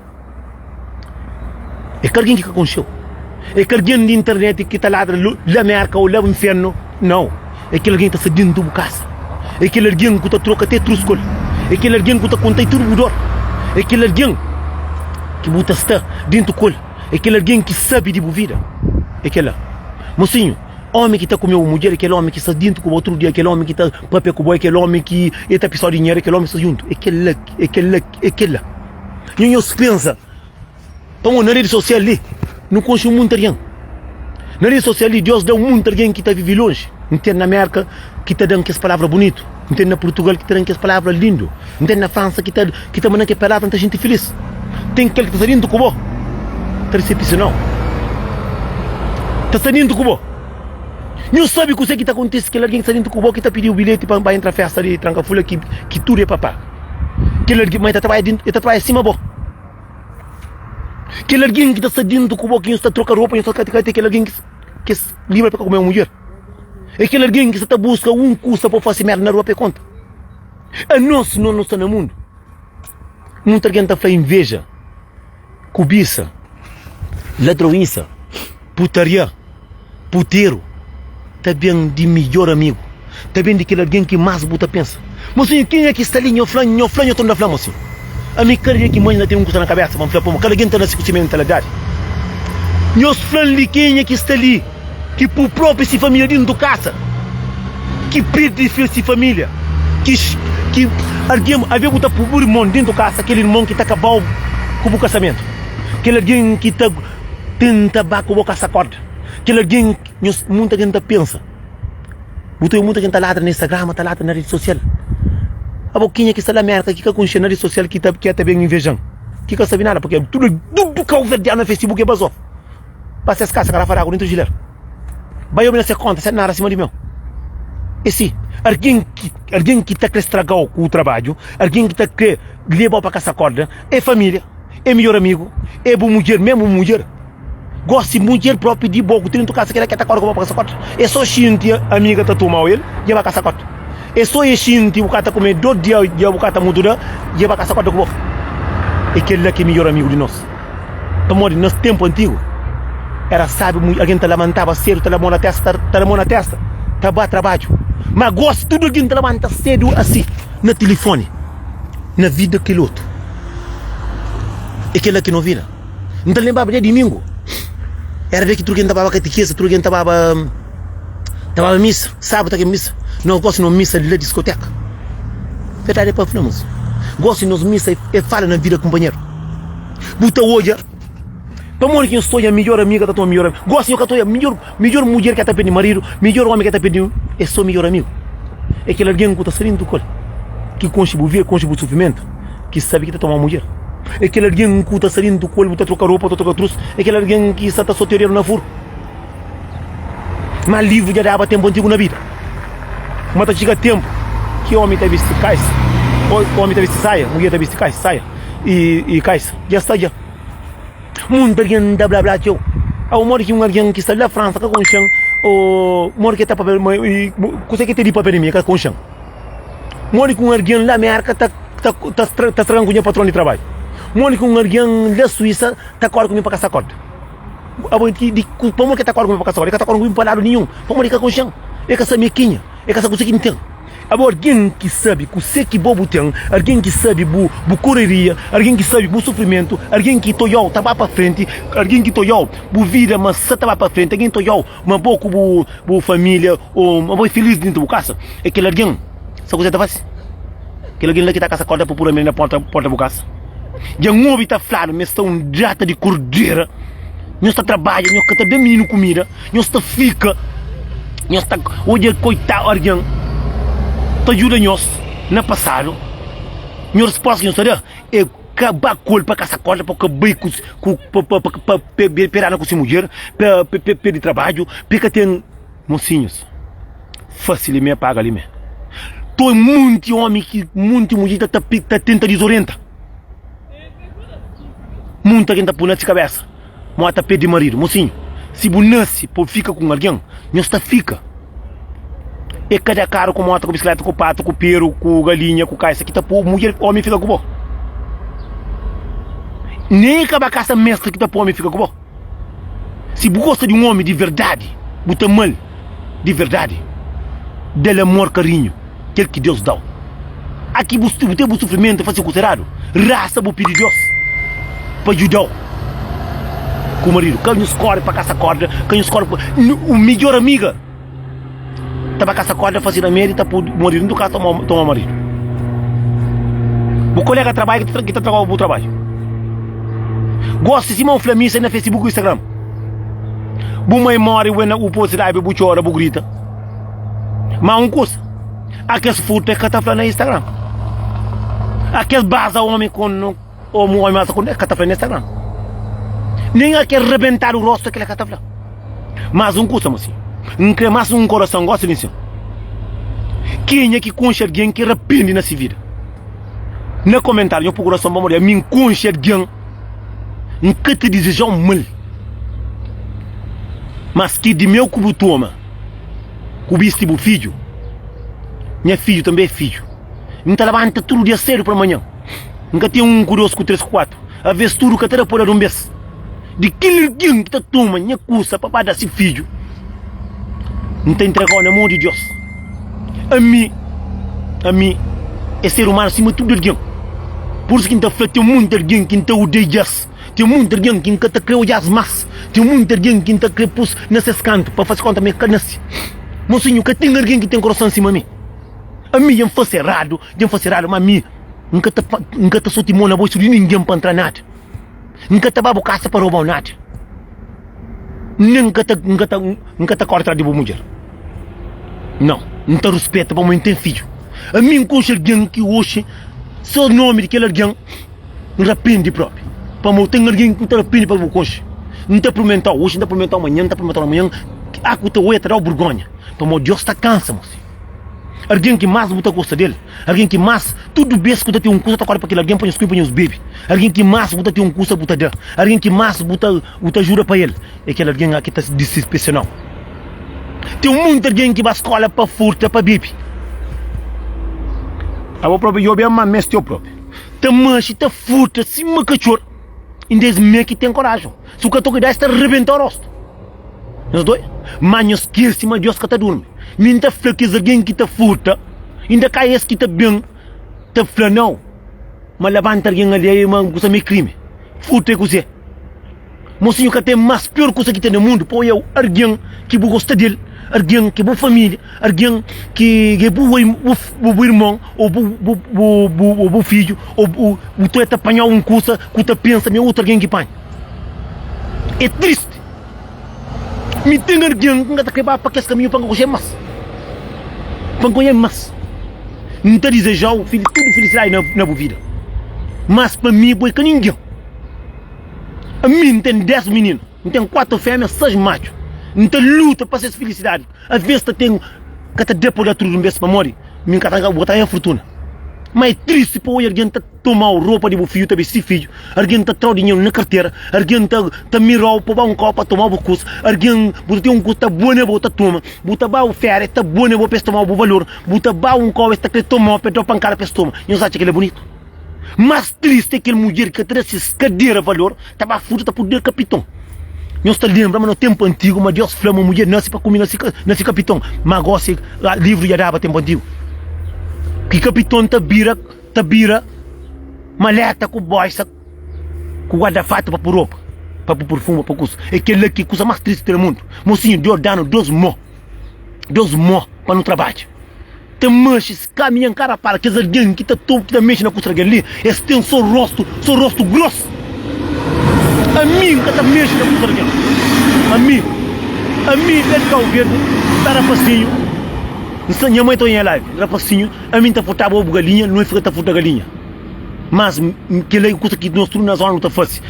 É que alguém que aconcheu. É que alguém de internet que está lá na merca ou lá no inferno. Não. É que alguém que está dentro da casa. É que alguém que está troca até truscol. É que alguém que está contando tudo mudar. É que alguém que você está dentro do colo. É que alguém que sabe de vida. É aquele. Mocinho, homem que está com a mulher, aquele homem que está dentro com o outro dia, aquele homem que está papel com o boy, aquele homem que está pisando dinheiro, aquele homem que está junto. É aquele. E eu pensa, estão na rede social ali, não conhece muito alguém. Na rede social ali, Deus deu muito alguém que está vivendo longe. Entende na América que está dando que as palavras bonitas. Entende na Portugal que está dando que as palavras lindas. Entende na França que está mandando que palavras tanta gente feliz. Tem aquele que está saindo com o bom. Está decepcionado. Está saindo com o bom. Não sabe o que está acontecendo, que alguém está saindo com o bom que está pedindo o bilhete para entrar na festa ali, tranca-folha, que tudo é papá. Que alguém está trabalhando acima bom. Que alguém que está saindo com o bom, que está trocando roupa, que aquele alguém que é livre para comer uma mulher. É aquele alguém que está buscando um custo para fazer merda na rua para conta. A nós não está no mundo. Muita gente está falando inveja, cobiça, ladroiça, putaria, puteiro. Está bem de melhor amigo. Está bem de aquele alguém que mais você pensa. Mocinho, quem é que está ali? Eu estou na flama, mocinho. A minha cara que mãe tem um coisa na cabeça, vamos falar, cada alguém está nessa coisa mentalidade. Nós falamos de quem é que está ali, que por próprio se família dentro da casa, que perde se família, que alguém, a ver que está por o irmão dentro da casa, aquele irmão que está acabando com o casamento, aquele alguém que está tenta acabar com a boca corda, aquele alguém que muita gente pensa, muita gente está lá no Instagram, está lá na rede social. A boquinha que está na merda, que com na rede social que está bem invejando. Que sabe nada, porque tudo que eu vejo no Facebook é basou. Passa as casas, cara, fará dentro do gileiro. Vai eu me dar conta, sai nada acima de mim. E sim, alguém que está a estragar o trabalho, alguém que está a levar para casa corda, é família, é melhor amigo, é boa mulher, mesmo mulher. Gosta de mulher própria de boa, tem tu casa que ela quer estar corda para casa corda. É só xinte, amiga está tomando ele, e vai casa corda. É só xinte, o cara está comendo 2 dias, e o cara está mudando, e vai casa corda com boa. É aquele lá que é melhor amigo de nós. Tomou de nosso tempo antigo. Era sábio, alguém te levantava cedo, te levou na testa, trabalho. Mas gosto tudo alguém te levanta cedo assim, no telefone, na vida daquele outro. É aquele que não vira. Não te lembrava de domingo. Era de que tu alguém estava a catequese, tu alguém estava a missa, sábado que missa. Não gosto de missa de discoteca. Verdade é para falamos. Gosto de missa e fala na vida companheiro. Buta hoje, Para que eu sou a melhor amiga da tua melhor amiga. Gosto de que eu sou a melhor mulher que está pedindo marido, melhor homem que está pedindo. É só melhor amigo. É aquele alguém que está saindo do colo. Que contribui com o sofrimento. Que sabe que está tomando mulher. É aquele alguém que está saindo do colo, está trocar roupa, está trocar trouxa. É aquele alguém que está solteiro na furo. Mas livre já dava tempo antigo na vida. Mas tá chega tempo que o homem está vestido caixa. O homem está vestido saia, a mulher está vestido caixa, saia. E caixa. Já está já. Muito alguém da blá blá tio. Ao moro que alguém que está na França com chão, o moro que está papel, consegue ter de papel minha com chão. Moro com alguém lá América tá tranquilo com patrão de trabalho. Moro com alguém da Suíça tá corre comigo para caçar corda. Abo de como que tá corre comigo para caçar corda, tá corre comigo para lado nenhum. Como que com chão? É caça mequinha, é caça consegue então. Agora, alguém que sabe que o que bobo tem, alguém que sabe bu correria, alguém que sabe bu sofrimento, alguém que toiou tava para frente, alguém que toiou bu vida, mas só tava para frente, alguém toiou uma pouco bu família, ou uma boa feliz dentro do casa, é aquele alguém, sabe o que você faz? Aquele alguém lá que tá com essa corda para pôr na porta do casa. Já um homem tá falando, mas está um jata de cordeira, não está trabalha, não está dando menino comida, não está fica, não está hoje coitado alguém. Te ajuda nós na passado. Nós resposta que nós é acabar culpa com essa corda para acabar para perar com essa mulher, para de trabalho, para ter mocinhos. Fácil me paga ali me. Tô muito homem que muito mulher tá tenta desorientar. Muita gente tá pulando de cabeça. Mata pé de marido, mocinho. Se bu nasce, por fica com alguém, nós tá fica. É cada cara com moto, com bicicleta, com pato, com peru, com galinha, com caixa, que tá por mulher, homem fica com bom. Nem cada caça mestra que tá por homem fica com bom. Se você gosta de um homem de verdade, você mal, de verdade, dele amor, carinho, aquele que Deus dá. Aqui você tem o sofrimento, faz considerado, raça, você pedir Deus, para ajudar. Com o marido, quem nos corre para caça corda, quem nos corre para o melhor amiga. Tava com essa corda fazendo a mérita por marido do caso tomar marido. O colega trabalha que tá trabalhando o trabalho. Gosta de uma inflamista na Facebook e Instagram. Boa memória, o post lá, o chora, o grita. Mas coisa. Aqueles fotos que tá falando no Instagram. Aqueles base homem com o homem massa com que tá falando no Instagram. Nem aquele rebentar o rosto que ele tá falando. Mas coisa, mocinho. Não quer mais coração, gosta disso. Quem é que concha alguém que arrepende nessa vida? No comentário, eu procuro coração para morrer. Me concha alguém que te deseja mal. Mas que de meu cubo toma, cubiste o filho. Minha filho também é filho. Não te levanta todo dia cedo para amanhã. Nunca tem curioso com 3 ou 4. A vez tudo que te por um mês. De que alguém que te toma, minha custa para dar esse filho. Não te entregou na mão de Deus. A mim, é ser humano acima de tudo alguém. Por isso que não te tem muito alguém que não te odeia. Tem muito alguém que não te crê odiar mais. Tem muito alguém que não te crê pus nesse canto para fazer conta minha canassi. Mocinho, que tem alguém que tem coração acima de mim. A mim, eu faço errado, mas a mim, nunca te sou timão na bolsa de ninguém para entrar nada. Nunca te babo caça para roubar nada. Nunca te corta de boa mulher. Não te respeita para mãe tem filho. A mim com alguém que hoje só o nome daquele alguém arrepende próprio. Para mim tem alguém que te arrepende para o coche. Não te prometeu hoje, não te prometeu amanhã, não te prometeu amanhã. A que te vai tirar o vergonha. Para mim Deus está cansa, moço. Alguém que mais você gosta dele. Alguém que mais, tudo bem que você tem custo, tá para aquele alguém põe os bebês. Alguém que mais você tem custo, você dá. Alguém que mais você ajuda para ele. É aquele alguém aqui está desespecial. Tem muito alguém que vai à escola para furta, para bebê. A própria eu bem uma mestre eu próprio. Te mancha, te furta, se me cachorro. Ainda é que tem coragem. Se o que tu cuidar, está arrebentar o rosto. Nós dois? Mas não esquece, mas Deus que está dormindo. Minta fleques alguém que te furta, ainda cai esse que te bem, te flanão. Mas levanta alguém ali e você me crime. Furta com você. Mocinho que tem mais pior coisa que tem no mundo, põe eu alguém que gosta dele, alguém que é família, alguém que é o irmão, ou o filho, ou tu é apanhar coisa que tu pensa, meu outro alguém que põe. É triste. Me tem alguém que está quebrado para que esse caminho para conhecer mais. Para conhecer mais. Não está desejando tudo felicidade na vida. Mas para mim, é que ninguém. A mim tem 10 meninos, tem 4 fêmeas, 6 machos. Não tem luta para essa felicidade. Às vezes tem que depois de tudo um beijo para morrer. Me encanta botar a fortuna. Mas é triste para alguém tomar roupa de filho, também se filho. Alguém traz dinheiro na carteira. Alguém mirar para um copo para tomar o curso. Alguém bota um curso bom na boa toma. Bota o ferro, está bom na boa para tomar o valor. Bota um copo está querendo tomar para dar pancada para tomar. E não acha que ele é bonito. Mas triste é aquela mulher que traz essa cadeira valor. Estava fundo, está por dentro capitão. Não se lembra, mas no tempo antigo, mas Deus falou uma mulher nasce para comer nesse capitão. Mas gosta livro já dava tempo antigo. Que capitão tá bira, maleta com boiça, com guarda-fato para pôr roupa, para pôr perfume, para coisa. É aquele que coisa mais triste do mundo. Mocinho, Deus dando 12 mó para não trabalhar. Tem manchas, caminham cara para que alguém que tá mexe na coisa ali, esse tem só rosto grosso. A mim que tá mexe na coisa ali. A mim ele cá o verde, tá rapacinho. Minha mãe está em live, rapacinho, a mim tá furtava ovo galinha, não é fica tá furta galinha. Mas que é coisa que nós tudo na zona não tá fácil.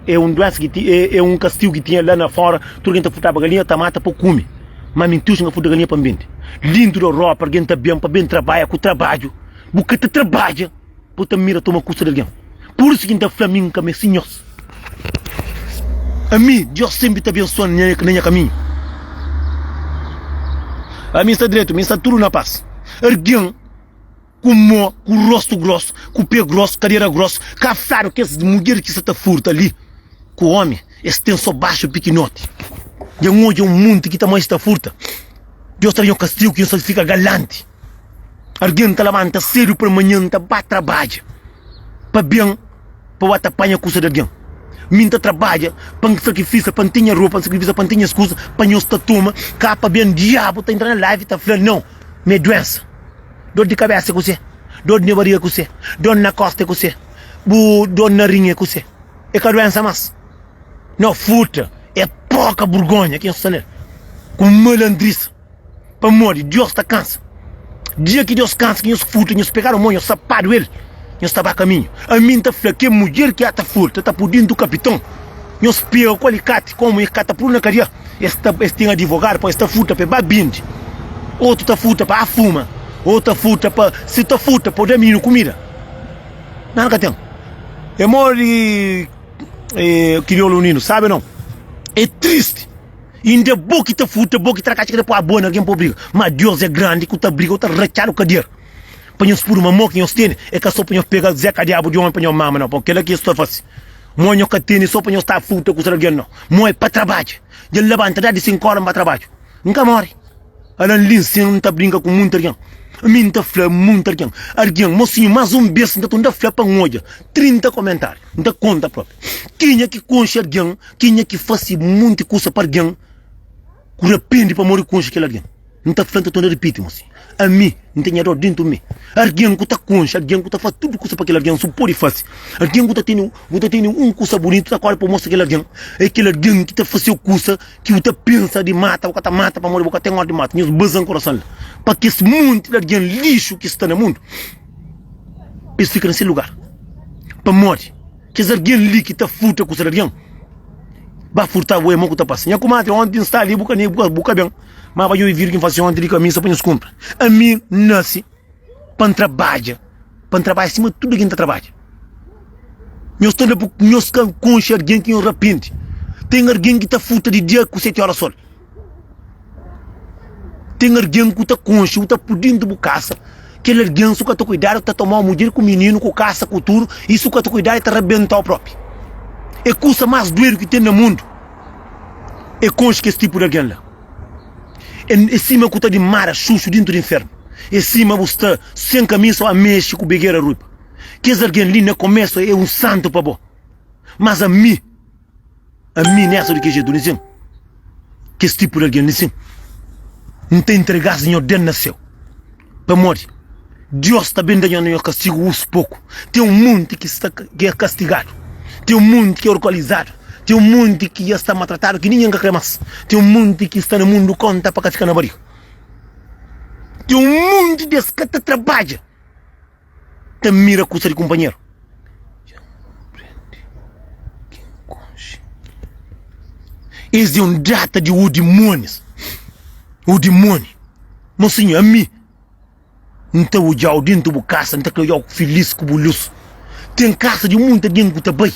É um doença que é um castigo que tinha lá na fora, tudo que tá furtava galinha, tá mata para comer. Mas mentira que furta galinha para ambiente. Lindo da Europa, alguém tá bem, para bem trabalha com trabalho. Porque te trabalha, puta mira toma custa de alguém. Por isso que tá flamingo com meus senhores. A mim, Deus sempre te abençoa no meu caminho. A mim está direito, a mim está tudo na paz. Alguém com rosto grosso, com pé grosso, cadeira grossa, caçaram que essas mulheres que está furta ali, com o homem, esse tem só baixo pequenote. E hoje é um mundo que também está furta. Deus tem um castigo que não fica galante. Alguém está levanta cedo para amanhã, está para trabalho. Para bem, para apanhar a coisa de alguém. Minta trabalha, para sacrifício, para ter roupa, sacrifício, para ter coisas, para não estar toma, capa bem, diabo, está entrando na live, está falando, não, minha doença, dor de cabeça com você, dor de barriga com você, dor na costa com você, dor na rinha com você, é que a doença mais, não, furta, é pouca vergonha, que está nele, com malandriça, para morrer, Deus está cansa, dia que Deus cansa, que nos furta, nos pegaram o monho, saparam ele, eu estava a caminho. A mim está falando que mulher que está furta, está por dentro do capitão. Eu espero o alicate, como ele está por na cadeia. Este tem advogado para esta furta para babinde. Outro está furta para a fuma. Outro está furta para. Se está furta para dar menino comida. Não, que tem. É mole. Crioulo nino, sabe não? É triste. Ainda bom que está furta, bom que está caixa para a boa, ninguém pode brigar. Mas Deus é grande, que está briga, está rachar o cadeiro. Panhos por uma mão que nós temos, é que só panhos pegar zeca diabo de homem panhos mama não, porque ele aqui está fácil. Monho que tem só panhos está futa com alguém não. Moe para trabalho. Ele levanta de 5 horas para trabalho. Nunca morre. Alan Linsen não está brinca com muito alguém. A mim está flá muito alguém. Alguém, mocinho, mais um beijo, não está flá para um olho. 30 comentários, não está conta própria. Quem é que concha alguém, quem é que faz muita coisa para alguém, que arrepende para morrer com aquele alguém. Não está falando, estou a repetir, mocinho. A mim, não tem dor dentro de mim. Alguém que está concha, alguém que está fazendo tudo coisa para aquele alguém, só pode fazer. Alguém que está tendo um coisa bonito, está agora para mostrar aquele alguém. É aquele alguém que está fazendo coisa, que você pensa de mata, você mata para morrer, você tem hora de mata. Nós bazam o coração. Para que esse mundo de alguém lixo que está no mundo, eles ficam nesse lugar. Para morrer. Que esse alguém ali que está furta com esse alguém, vai furtar o irmão que está passando. E a comadre, onde está ali, boca bem. Mas vai eu vir que fazer onde ele caminha, só para nos comprar. A mim, nasce, para trabalhar acima de tudo que está trabalha. Nós estamos com alguém que nos arrepende. Tem alguém que está furta de dia com 7 horas sol. Tem alguém que está concha, está por dentro do caça. Aquele alguém que está cuidado, está tomando mulher com menino, com caça, com tudo. Isso que está cuidado, está arrebentar o próprio. É coisa mais doida que tem no mundo. É concha que esse tipo de alguém lá. É cima que está de mara, chuchu dentro do inferno. É cima que está sem caminho, só a mexe com begueira ruiva. Que esse alguém ali no começo é um santo para bom. Mas a mim nessa do que jeito, não é? Que esse tipo de alguém, não é? Não tem entregado Senhor dentro do céu. Para morrer. Deus está bem dando o castigo uns pouco. Tem um mundo que é castigado. Tem um mundo que é localizado. Tem um monte que já está maltratado que ninguém quer mais. Tem um monte que está no mundo conta para ficar na barriga. Tem um monte desse que te trabalha. Te mira com o seu companheiro. Esse é um data de o demônios. O demônio. Mocinho, a mim. Então o jau dentro do casa, então eu feliz com o luz. Tem casa de muita gente que também.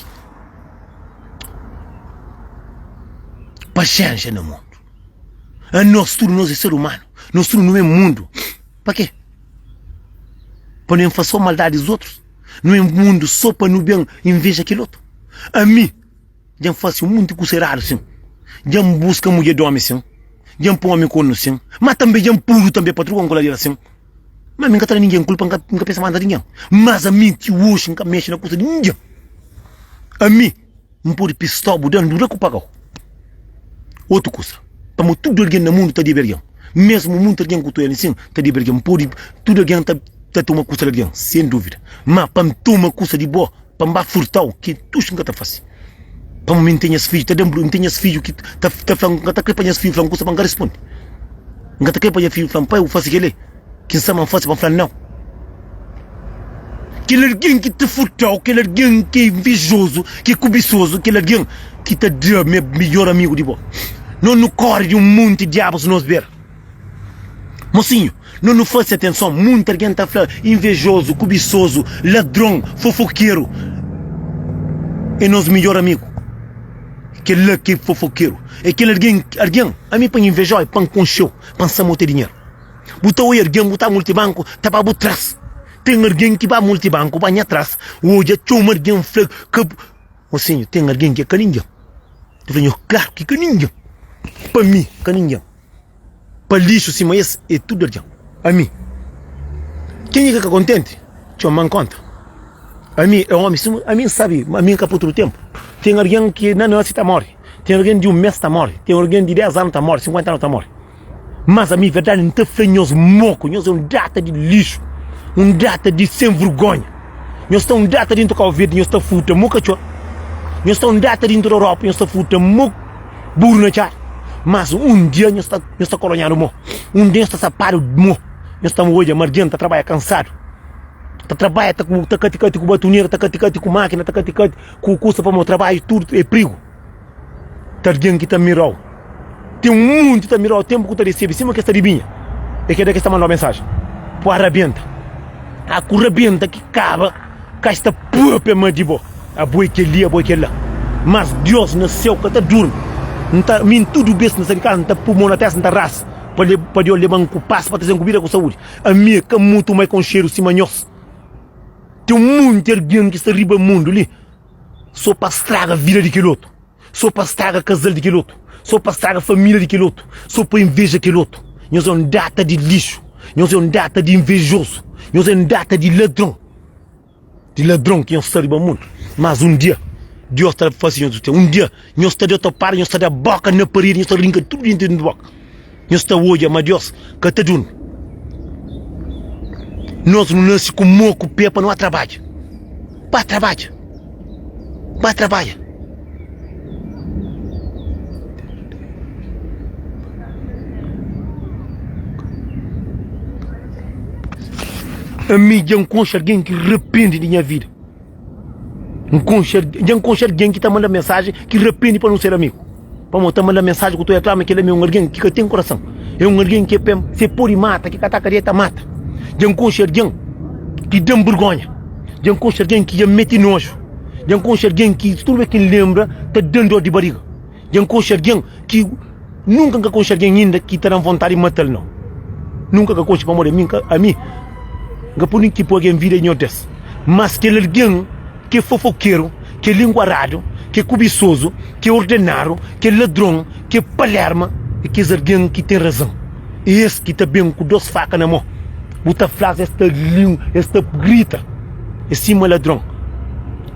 Paciência no mundo. A nós tudo nós é ser humano. Nós tudo não é mundo. Para quê? Para não fazer maldade dos outros. Não é mundo só para não bem inveja aquele outro. A mim, já faço muito com ser raro, sim. Já busca mulher de homem, sim. Já põe homem com sim. Mas também já puro também para trocar um colar assim. Mas nunca tem ninguém culpa, nunca pensa mais ninguém. Mas a mim que hoje nunca mexe na coisa de ninguém. A mim, não pode pistola dando dura com pagar. Outro coisa. Para tudo alguém no mundo está de vergonha. Mesmo muito alguém que tu é assim, está de vergonha. Pode tudo alguém está tomando coisa de vergonha, sem dúvida. Mas para tomar coisa de boa, para me furtar, que tu nunca está fácil. Para me manter esse filho, não tem esse filho que está falando, está querendo esse filho, falando coisa para não responder. Não está querendo esse filho, falando, pai, eu faço aquele. Que não faz para falar não. Aquele alguém que te furtou, aquele alguém que é invejoso, que é cobiçoso, aquele alguém que te deu meu melhor amigo de boa. Não corre de um monte de diabos nos ver. Mocinho, não faça atenção, muita gente está falando invejoso, cobiçoso, ladrão, fofoqueiro. É nosso melhor amigo. Aquele que é fofoqueiro. Aquele alguém, a mim para invejar, para concheu, para não ter dinheiro. Botar o alguém, botar multibanco, tá para trás. Tem alguém que vai multibanco, vai atrás. Hoje é chama alguém flag. Mocinho, tem alguém que é caninha. Tu falou, claro que caninha. Para mim, caninha. Para lixo, sim, mas é tudo alguém. A mim. Quem é que é contente? Deixa eu me conta. A mim, é homem, a mim sabe, a mim capou todo o tempo. Tem alguém que não está morre. Tem alguém de um mês está morre. Tem alguém de 10 anos está morre, 50 anos está morre. Mas a minha verdade não está feio, nós moco, nós é um data de lixo, um data de sem vergonha. Nós estamos um data dentro do Covid, nós estamos futa, moca tchau. Nós estamos um data dentro da Europa, nós estamos futa, moca, burro na tchau. Mas um dia nós estamos coloniando, mo. Um dia nós estamos sapado, mo. Nós estamos hoje, a margem, está trabalhando cansado. Está trabalhando, está caticate com batoneira, está caticate com máquina, está caticate com custa para o meu trabalho, tudo é perigo. Está alguém que está mirando. Tem um mundo que está mirando o tempo que está recebendo, cima que está de binha. É que é que está mandando uma mensagem. Pô, arrebenta. A correbenta que acaba, cá está própria mãe de boa. A boi que ali, a boi que lá. Mas Deus nasceu que está duro. Não está, mim tudo bem nessa casa, não está pulmão na testa, não está raça. Pode eu levar um passo para trazer comida com saúde. A minha que muito mais com cheiro, se manhoso. Tem um mundo de alguém que está riba mundo ali. Só para estragar a vida de aquele outro. Só para estragar a casal de aquele outro. Só para estragar a família de aquele outro. Só para inveja aquele outro. Nós é um data de lixo. Nós é um data de invejoso. Nós é um data de ladrão. De ladrão que nós está riba mundo. Mas um dia, Deus está fazendo isso. Um dia, nós está de outra parte, nós está da boca na parede, nós está brincando tudo dentro da boca. Nós está hoje, mas Deus, que está duro. Nós não nascemos com moco, pé para não trabalhar. Para trabalhar. Para trabalhar. A mim já encontro alguém que arrepende de minha vida. Já encontro alguém que está mandando mensagem que arrepende para não ser amigo. Para estar mandando mensagem que tu reclama que ele é um alguém que tem coração. É um alguém que se pôr e mata, que cata careta mata. Já encontro alguém que dá vergonha. Já encontro alguém que já mete nojo. Já encontro alguém que tudo que lembra está dando dor de barriga. Já encontro alguém que nunca encontro alguém ainda que está na vontade de matar não. Nunca encontro para morrer a mim. Não por ninguém que pode alguém vir em outras. Mas que alguém que é fofoqueiro, que é linguarado, que é cobiçoso, que é ordenado, que é ladrão, que é palerma, e que é alguém que tem razão. E esse que está bem com 2 facas na mão. Bota frase, esta língua, esta grita. É cima ladrão.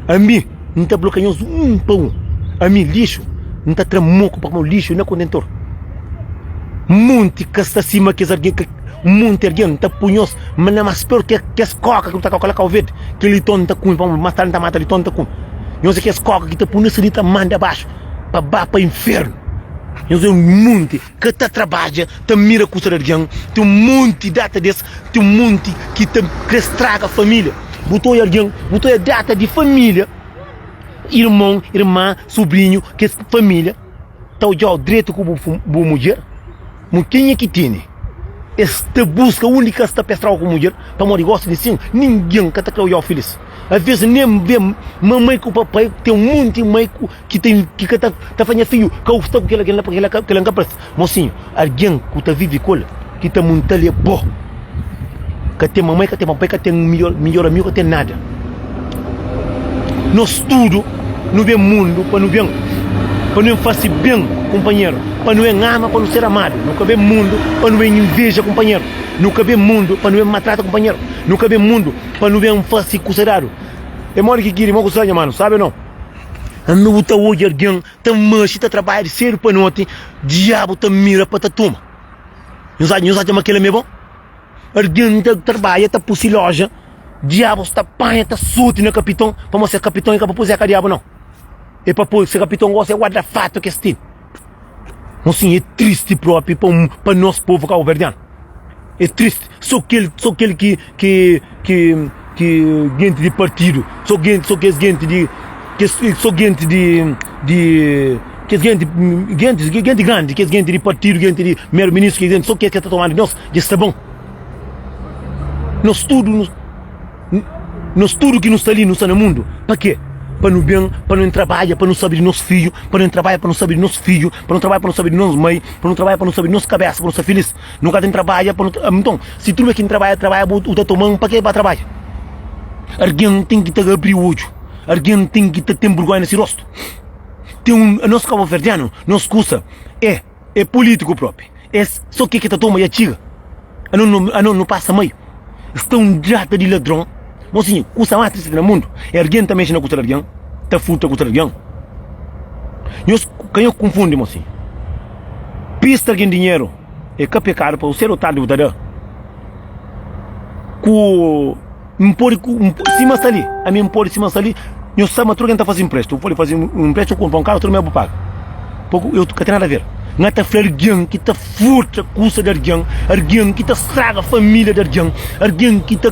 A mim, não está bloqueando um para um. A mim, lixo, não está tramoco para o lixo, não é contentor. Monte que está acima, que é alguém que monte alguém, está punhoso, mas não é mais pior que as coca que está com aquela calvete, que ele tonta com, vamos mais tarde está mata, ele tonta com. Não sei que as coca que está punhoso, ele está manda abaixo. para inferno. Eu sei um monte que tá trabalha, tá mira com o alguém, tem um monte de data desse, tem um monte que estraga a família. Botou alguém, botou a data de família, irmão, irmã, sobrinho, que é família, tá o direito com a mulher, mas quem é que tem? Esta busca única, esta pessoal com a mulher, para morrer gosta de sim, ninguém que tá o feliz. Às vezes nem vê mamãe com o papai, tem um monte de mãe que tá fazendo filho, que está com aquela capaz. Mocinho, alguém que tá vive com ele, que tá montando bom, que tem mamãe, que tem papai, que tem melhor amigo, que tem nada. Nós tudo, não vê mundo, para não fazer bem, companheiro, para não ama, para não ser amado. Nunca vê mundo, para não inveja, companheiro. Nunca vê mundo, para não maltrata, companheiro. Nunca vê mundo, para não fazer considerado. É mora que queria, mano, sabe, mano, sabe ou não? Não tá hoje alguém, tá mancha, tá trabalha de cedo para noite, diabo tá mira para tá toma. Não sabe aquele meu bom? Alguém tá trabalha, tá por si loja, diabo está panha, tá suto no capitão, para mostrar capitão e para pôr a diabo não. É para pôr esse capitão gosta é guarda fato que este. Assim, é triste próprio para nós povo cabo-verdiano. É triste. Só aquele que gente de partido, só gente de gente grande, que é gente de partido, gente de primeiro-ministro, que gente só que está tomando nós, já está bom. Nós tudo que nos está ali, nos está no mundo. Para quê? Para não bem, para não trabalhar, para não saber de nosso filho, para não trabalhar, para não saber de nosso filho, para não trabalhar, para não saber de nossa mãe, para não trabalhar, para não saber de nossa cabeça, para não ser feliz. Nunca tem trabalho, para não... Então, se tu é quem trabalha, o tá tomando, para que vai trabalhar? Alguém tem que te abrir o olho, alguém tem que te ter vergonha nesse rosto. A nosso cabo-verdiano, nossa cursa, é político próprio, é só que te toma e atiga, não passa meio. Está um drata de ladrão. Mocinho, custa mais triste no mundo. É alguém também não custa alguém. Está fruta custa alguém. Quem eu confunde, mocinho? Pista alguém dinheiro. É que pecado para o ser otário de botar. Cima ali. A minha impor cima ali. Eu sei, mas tu está fazendo empréstimo. Eu fazer um empréstimo, comprar um carro, tu não me paga. Pouco eu não tenho nada a ver. Não está falando alguém que está fruta custa de alguém que está estraga a família de alguém que está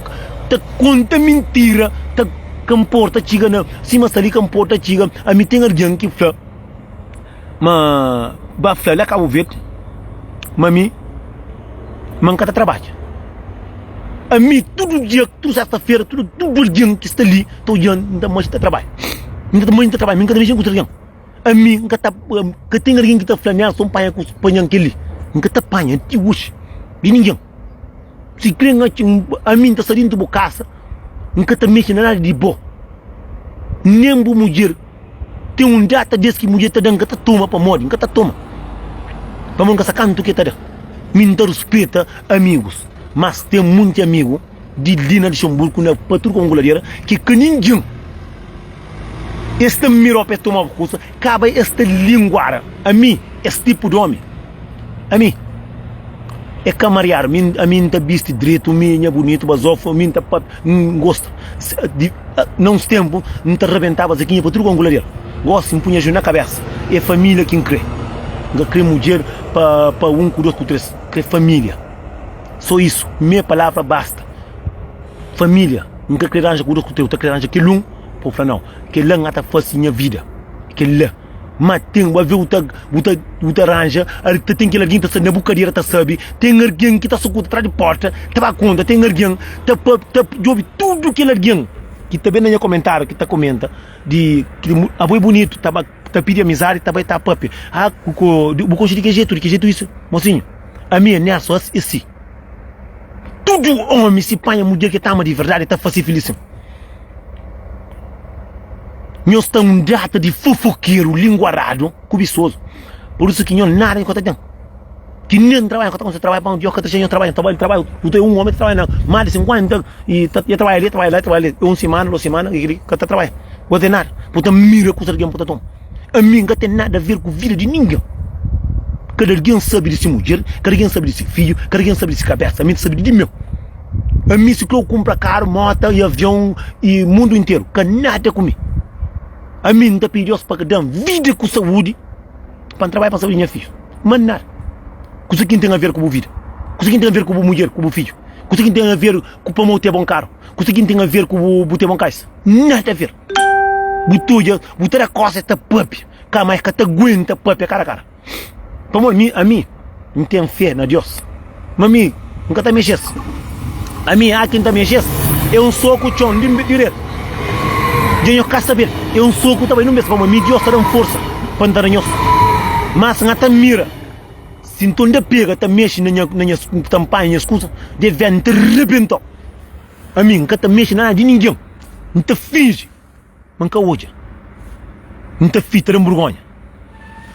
conta mentira, tá comporta chiga na, cima ali comporta chiga, a mim tem alguém que fala, mas ba fala lá cabo verde, mami, manca de trabalho, a mim todo dia, toda sexta-feira, todo alguém que está ali, tô olhando, ainda mais de trabalho, ainda mais de trabalho, ainda mexendo com alguém, a mim nunca tá, que tem alguém que está falando, só panha com panhão que ali, nunca tá panha, te uxe, de ninguém. Se crê que a mim está saindo da casa, nunca está mexendo nada de bom. Nem a mulher tem um data desse que a mulher está dando, que está toma para morrer, nunca está toma. Para nunca sacar no que está dando. Minta respeita amigos, mas tem muitos amigos de Lina de Xamburgo, na patrulha congoladeira, que ninguém, este mirou para tomar coisa, cabe esta linguara, a mim, esse tipo de homem, a mim. É camariar, a mim está visto direito, minha bonito, basofa, a mim está gosta. Não se tempo, não te arrebentavas aqui para tudo com golaria. Gosta, punha na cabeça. É família quem crê. Não crê mulher para um, dois, três. Crê família. Só isso. Minha palavra basta. Família. Nunca crê arranja com dois, três. Nunca crê arranja que lum. Por falar não. Que lá não faz minha vida. Que lá. Mas tem uma vez o arranja, tem que alguém que na bucaria tá sabe, tem alguém que está só atrás de porta, tá conta, tem alguém tá ouve tudo que alguém que também no comentário que tá comenta de que a boi bonito tá pedir amizade, tá papi. Ah, o coxo de que jeito isso, mocinho. A minha não é só esse. Tudo homem se panha mulher que tá de verdade tá fácil feliz. Nós estamos um data de fofoqueiro, linguarado, cobiçoso. Por isso que não nada em conta de que nem trabalha, quando você trabalha para um dia, que você trabalha, não tem um homem que trabalha, mais de 50, e trabalha ali, uma semana, 2 semanas, que está trabalhando. Não tem nada, porque mira com alguém, porque a mim não tem nada a ver com a vida de ninguém. Cada alguém sabe de si mulher, cada alguém sabe de si filho, cada alguém sabe de si cabeça, a mim sabe de mim. A mim se eu compro carro, moto e avião e mundo inteiro, que nada comigo. A mim está pedindo para dar vida com saúde, para trabalhar para saber minha filha. Mas nada. Coisa que tem a ver com a vida. Coisa que tem a ver com a mulher, com o filho. Coisa que tem a ver com o ter bom carro. Coisa que tem a ver com o ter bom caixa. Nada a ver. Botar a coisa esta pup. Cá mais que te aguenta pup cara a cara. Para a mim, não tenho fé na Deus. Mas a mim, nunca está mexendo. A mim, há quem está mexendo. É um soco chão direto. Eu quero saber. É um soco também não mesmo. Mas a mim, Deus está dando força para andar em mas não está mira. Se não te pega, te mexe na minha tampa, na escusa, deve te arrebentar. A mim, nunca te mexe nada de ninguém. Não te finge. Mas nunca hoje. Não te fita de vergonha.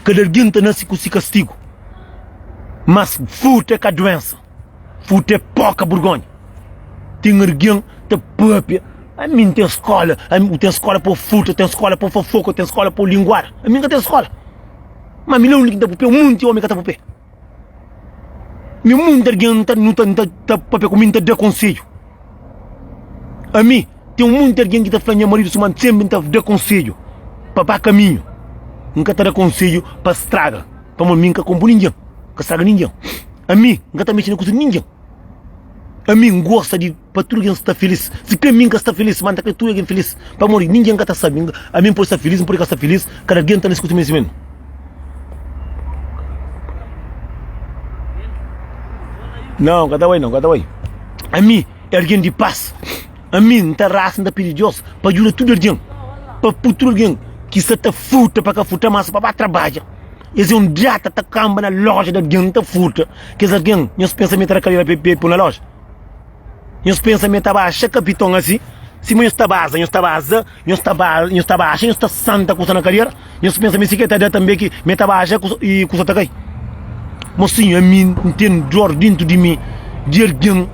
Cada alguém te nasce com esse castigo. Mas fute é com a doença. Fute é pouca vergonha. Tem alguém te própria. A mim tem escola. Tem escola para fute, tem escola para fofoca, tem escola para linguar. A mim que tem escola. Mas me lembro que está para o pé, o mundo de homem que está para o pé. Meu mundo não está para o pé, como está conselho. A mim, tem um mundo de alguém que está falando, meu marido, sempre está de conselho. Para caminho. Nunca está de conselho para estraga. Para mim, nunca compro ninguém. Que estraga ninguém. A mim, nunca está mexendo com ninguém. A mim, gosta de para tudo que está feliz. Se para mim que está feliz, manda que tudo é feliz. Para morrer, ninguém que está sabendo. A mim, por estar feliz, por estar feliz, cada alguém está nesse conhecimento. Não, cada vez não, cada vez. A mim é alguém de paz. A mim não está raça, não está perigoso. Para ajudar tudo alguém. Para tudo alguém que se está futa, para que futa massa, para trabalhar. Esse é um jata, está camba na loja de alguém, está futa. Que esse alguém, meus pensamentos era carreira para na loja. Meus pensamentos estavam achando capitão assim. Se eu estava base, eu estava achando, eu estava santa com a carreira. Meus pensamentos que está também que me estava achando e com a carreira. Mas sim, a mim tem dor dentro de mim de alguém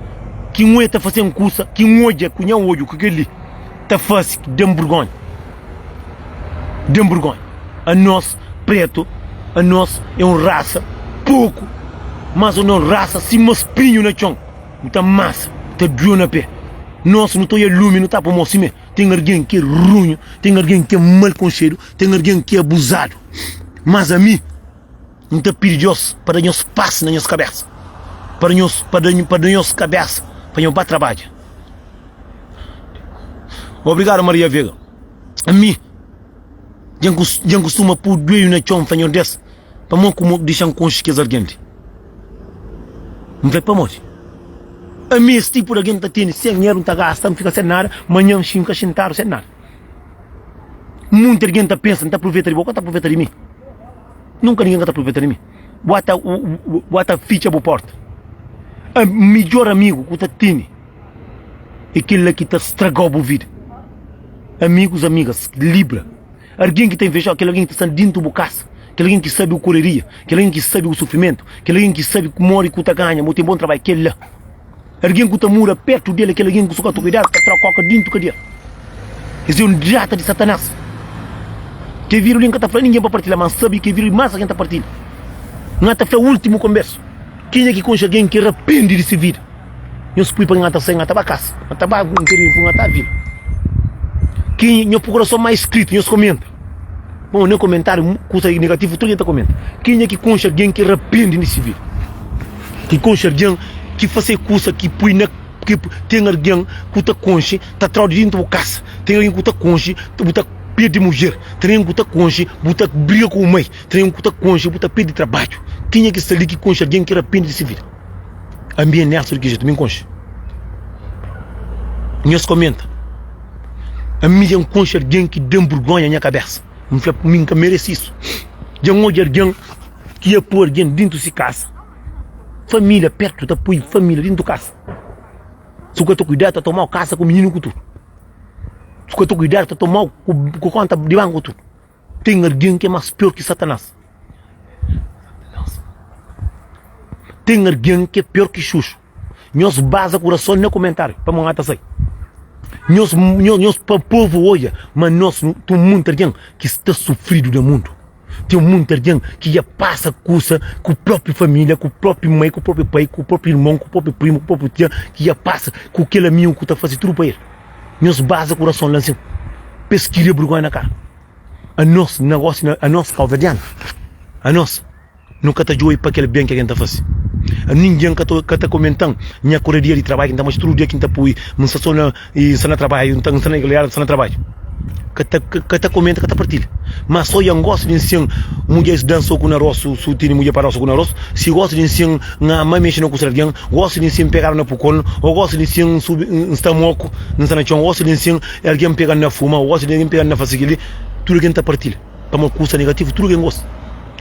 que não está fazendo coisa, que não olha, que não olha, que ele está fazendo de vergonha. De vergonha. A nós, preto, a nós é uma raça pouco, mas não raça se me espinho na chão. Muita massa, está duro na pé. Nós não estou a lume, não está para mostrar. Tem alguém que é ruim, tem alguém que é mal conselho, tem alguém que é abusado. Mas a mim, não está perigoso para nós passar na nossa cabeça. Para nossa cabeça, para nós para trabalho. Obrigado, Maria Vega. A mim, já costuma pôr dois na chão, para nós desse. Para nós como deixar com os que alguém. Não vai para morrer. A mim, esse tipo de alguém está tendo, sem dinheiro, não está gastando, não fica sem nada, amanhã fica sentado sem nada. Muita gente está pensando, está aproveitando de boca, está aproveitando de mim. Nunca ninguém está aproveitando de mim. Bota a ficha para a porta. O melhor amigo que você tem é aquele que te estragou a vida. Amigos, amigas, libra. Alguém que tem inveja, aquele alguém que está dentro do casa. Aquele alguém que sabe o correria. Aquele alguém que sabe o sofrimento. Aquele alguém que sabe que mora e que está ganha, mas tem bom trabalho. Aquele lá. Alguém que está mora perto dele, aquele alguém que só está cuidado, está trocando dentro dele. Esse é um jata de Satanás. Que vira o link está falando ninguém para partilhar, mas sabe que vira massa quem está partilhando. Não está falando o último converso. Quem é que conhece alguém que arrepende de se vir? Eu suponho para ngata sem ngata bacas, ngata ba interior para ngata vir. Quem eu procuro só mais escrito, eu comenta. Bom, nem comentário, coisa negativa, tudo gente comenta. Quem é que conhece alguém que arrepende de se vir? Que conhece alguém que faz coisa que põe na que tem alguém que está conche, está dentro da casa, tem alguém que está conche, está pé de mulher, tem alguém que está conche, está briga com o mãe, tem alguém que está conche, está pé de trabalho. Quem é que está ali que conche alguém que arrepende de se vir? A minha nessa que já também conche. Nós comenta. A minha conche alguém que dá vergonha na minha cabeça. Mim que merece isso. Já um alguém que ia pôr alguém dentro de casa. Família perto da põe família dentro de casa. Se eu estou cuidado, tomar o casa com o menino com tudo. Se eu estou cuidado, tomar com conta de banco com tudo. Tem alguém que é mais pior que Satanás. Tem alguém que é pior que Xuxo. Nós basa coração no comentário. Para montar assim. Nós para o povo olha, mas nós tem muita gente que está sofrido do mundo. Tem muita gente que já passa coisa com a própria família, com a própria mãe, com o próprio pai, com o próprio irmão, com o próprio primo, com o próprio tio, que já passa com aquele amigo que está fazendo tudo para ele. Nós basa coração lá assim, pesquisa vergonha na cara. A nosso negócio, a nossa calvediana, A nós nunca tá joio para aquele bem que a gente tá fazendo. Ninguém que tá comentando minha correria de trabalho, que tá mais todo dia que tá pui, não só e só na trabalho, não tá na galera, só na trabalho. Que tá comenta, que tá partilha. Mas só eu gosto de ensinar mulheres dançam com o rosto, se tem mulher para com o rosto, se gosta de ensinar na mãe mexendo com o sardião, gosta de ensinar pegar na pucon, ou gosta de ensinar subir no estamoco, no sanachão, gosta de ensinar alguém pegar na fuma, gosta de alguém pegar na facilidade, tudo que tá partilha. Para uma coisa negativa, tudo que gosta.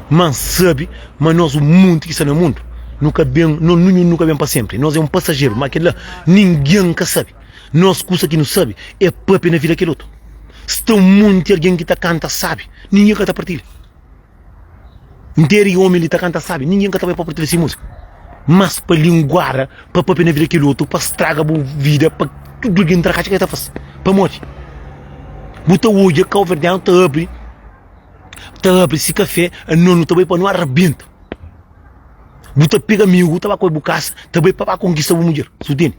Mas sabe, mas nós o mundo que está no mundo nunca bem para sempre. Nós é um passageiro, mas aquele lá ninguém que sabe. Nós coisa que não sabe é papo na vida aquele outro. Se tem muito alguém que tá canta sabe, ninguém que tá partilha. Inteiro homem ele tá canta sabe, ninguém que tá para partilhar essa música. Mas para linguar, para papo na vida aquele outro, para estragar a vida, para tudo que entra que tá fazendo, para morrer. Bota hoje que o verdade tá abre esse café, não também para não arrebenta. Buta pega amigo, tava com a casa, também para conquistar uma mulher, sudene.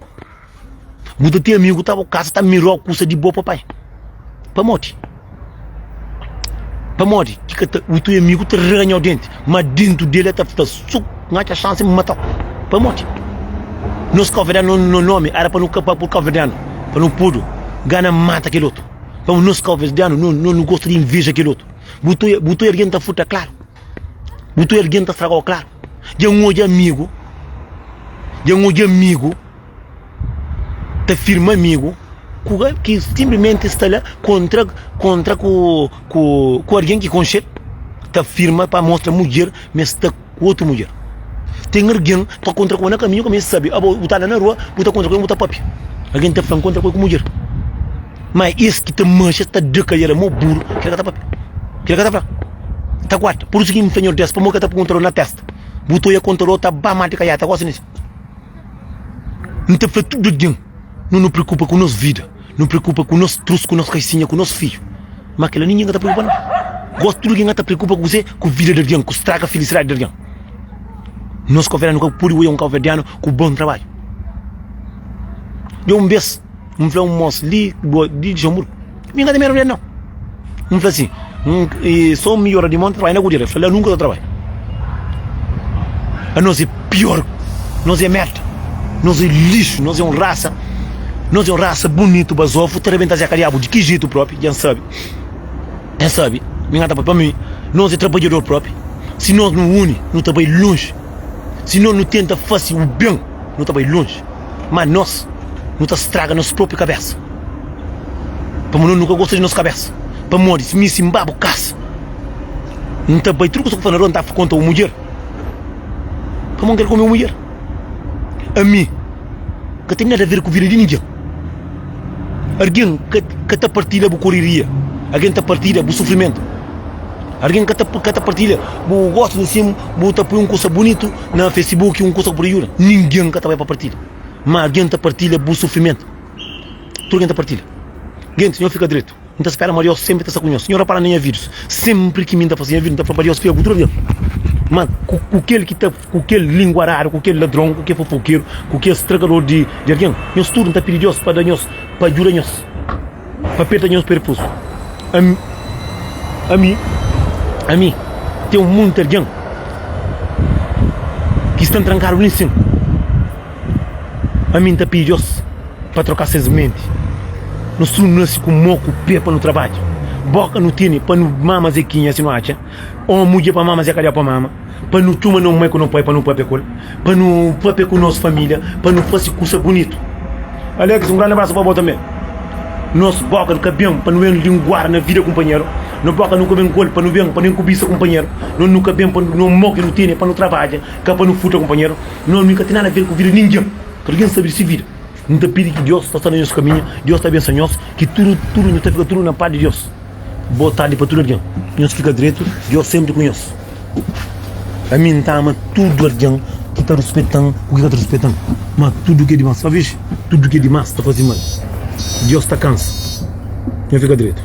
Buta ter amigo, tava com casa, tá mirou custa de boa papai. Para morte. Para morte, o teu amigo te arranha o dente, mas dentro dele tá suco, não há chance de matar. Para morte. Nós calverano no nome, era para não capar por calverano, para não pudo, gana mata aquele outro. Para nós calverano, não gosta de inveja aquele outro. Botou alguém tá futa claro. Botou alguém tá estragou claro. Já um amigo, tá firme amigo, que simplesmente está lá contra com alguém que conhece, tá firme para mostrar mulher, mas está com outra mulher. Tem alguém tá contra com o caminho, como sabe, botar lá na rua, botar contra com botar papi. Alguém tá falando contra com mulher. Mas esse que tá mancha, tá de calhar, mo burro, que tá papi. Que tá falando? Tá guarda, por isso que me fez o teste, para mocar tá controlando na testa. Botou e controlou, tá bamante calhar, tá gosta nisso. Não te faz tudo de não preocupa com nossa vida, não preocupa com nosso truço, com nossa caicinha, com nosso filho. Mas aquela ninguém está preocupando. Gosto de tudo que está preocupa com você, com a vida de alguém, com estraga a felicidade de alguém. Nós conversamos com o puro e um calverdiano com bom trabalho. Eu vez, falei moço ali, de Jamur, ninguém está me não. Falei assim, só melhor de monte, trabalho na Gudira. Falei, eu nunca trabalho. A nós é pior, nós é merda, nós é lixo, nós é uma raça. Nós é uma raça bonito, basofo, te arrebenta a cariabo, de que jeito próprio, já sabe. Já sabe, para mim, nós é trabalhador próprio. Se nós não une, não trabalha longe. Se nós não tenta fazer o bem, não trabalha longe. Mas nós, não te estraga nossa própria cabeça. Para nós nunca gosta de nossa cabeça. Para morrer, se me simbabo, caça. Não trabalha truque, só que não está contra uma mulher. Para não querer comer uma mulher. A mim, que tem nada a ver com a vida de ninguém. Alguém que está partilha a correria, alguém está partilha o sofrimento, alguém que está partilha o gosto de cima, está põe coisa bonito na Facebook, coisa por aí. Ninguém que está para partilha, mas alguém está partilha o sofrimento. Tudo alguém está partilha. Gente, senhor fica direito. Não espera, Maria sempre está com nós. Senhora para nem a vírus. Sempre que me está fazendo vírus, está para Maria fica com tudo. Mas com aquele que está, com aquele linguarário, com aquele ladrão, com aquele fofoqueiro, com aquele estragador de alguém, nós tudo está pedindo para nós, para ajudar nós, para apertar nós perpus. A mim, tem um monte de alguém que estão trancados nisso. A mim está pedindo para trocar essas mentes. Nós tudo nasce com moco, pepa no trabalho. Boca no tine, para não mama zequinha, se não acha. Ou mulher para mama zecaria para mama. Para não tomar não mãe com não pai, para não papai com para não papai com nossa família, para não fazer coisa bonito. Alex, um grande abraço para você também. Nosso boca no cabelo, para não ver linguar na vida companheiro. No boca no cabelo gol, para não ver, para não cobiça companheiro. No cabelo, para não moque no tine, para não trabalhar, para não futa companheiro. Não nunca tem nada a ver com vida de ninguém. Ninguém sabe se vida. Não te pede que Deus está no nosso caminho, Deus está abençoando nós, que tudo, não te fica tudo na paz de Deus. Boa tarde para tudo alguém. Deus fica direito, Deus sempre conhece. A mim está ama tudo alguém que está respeitando, o que está respeitando. Mas tudo que é demais, sabe? Tudo que é demais está fazendo mal. Deus está cansa. Deus fica direito.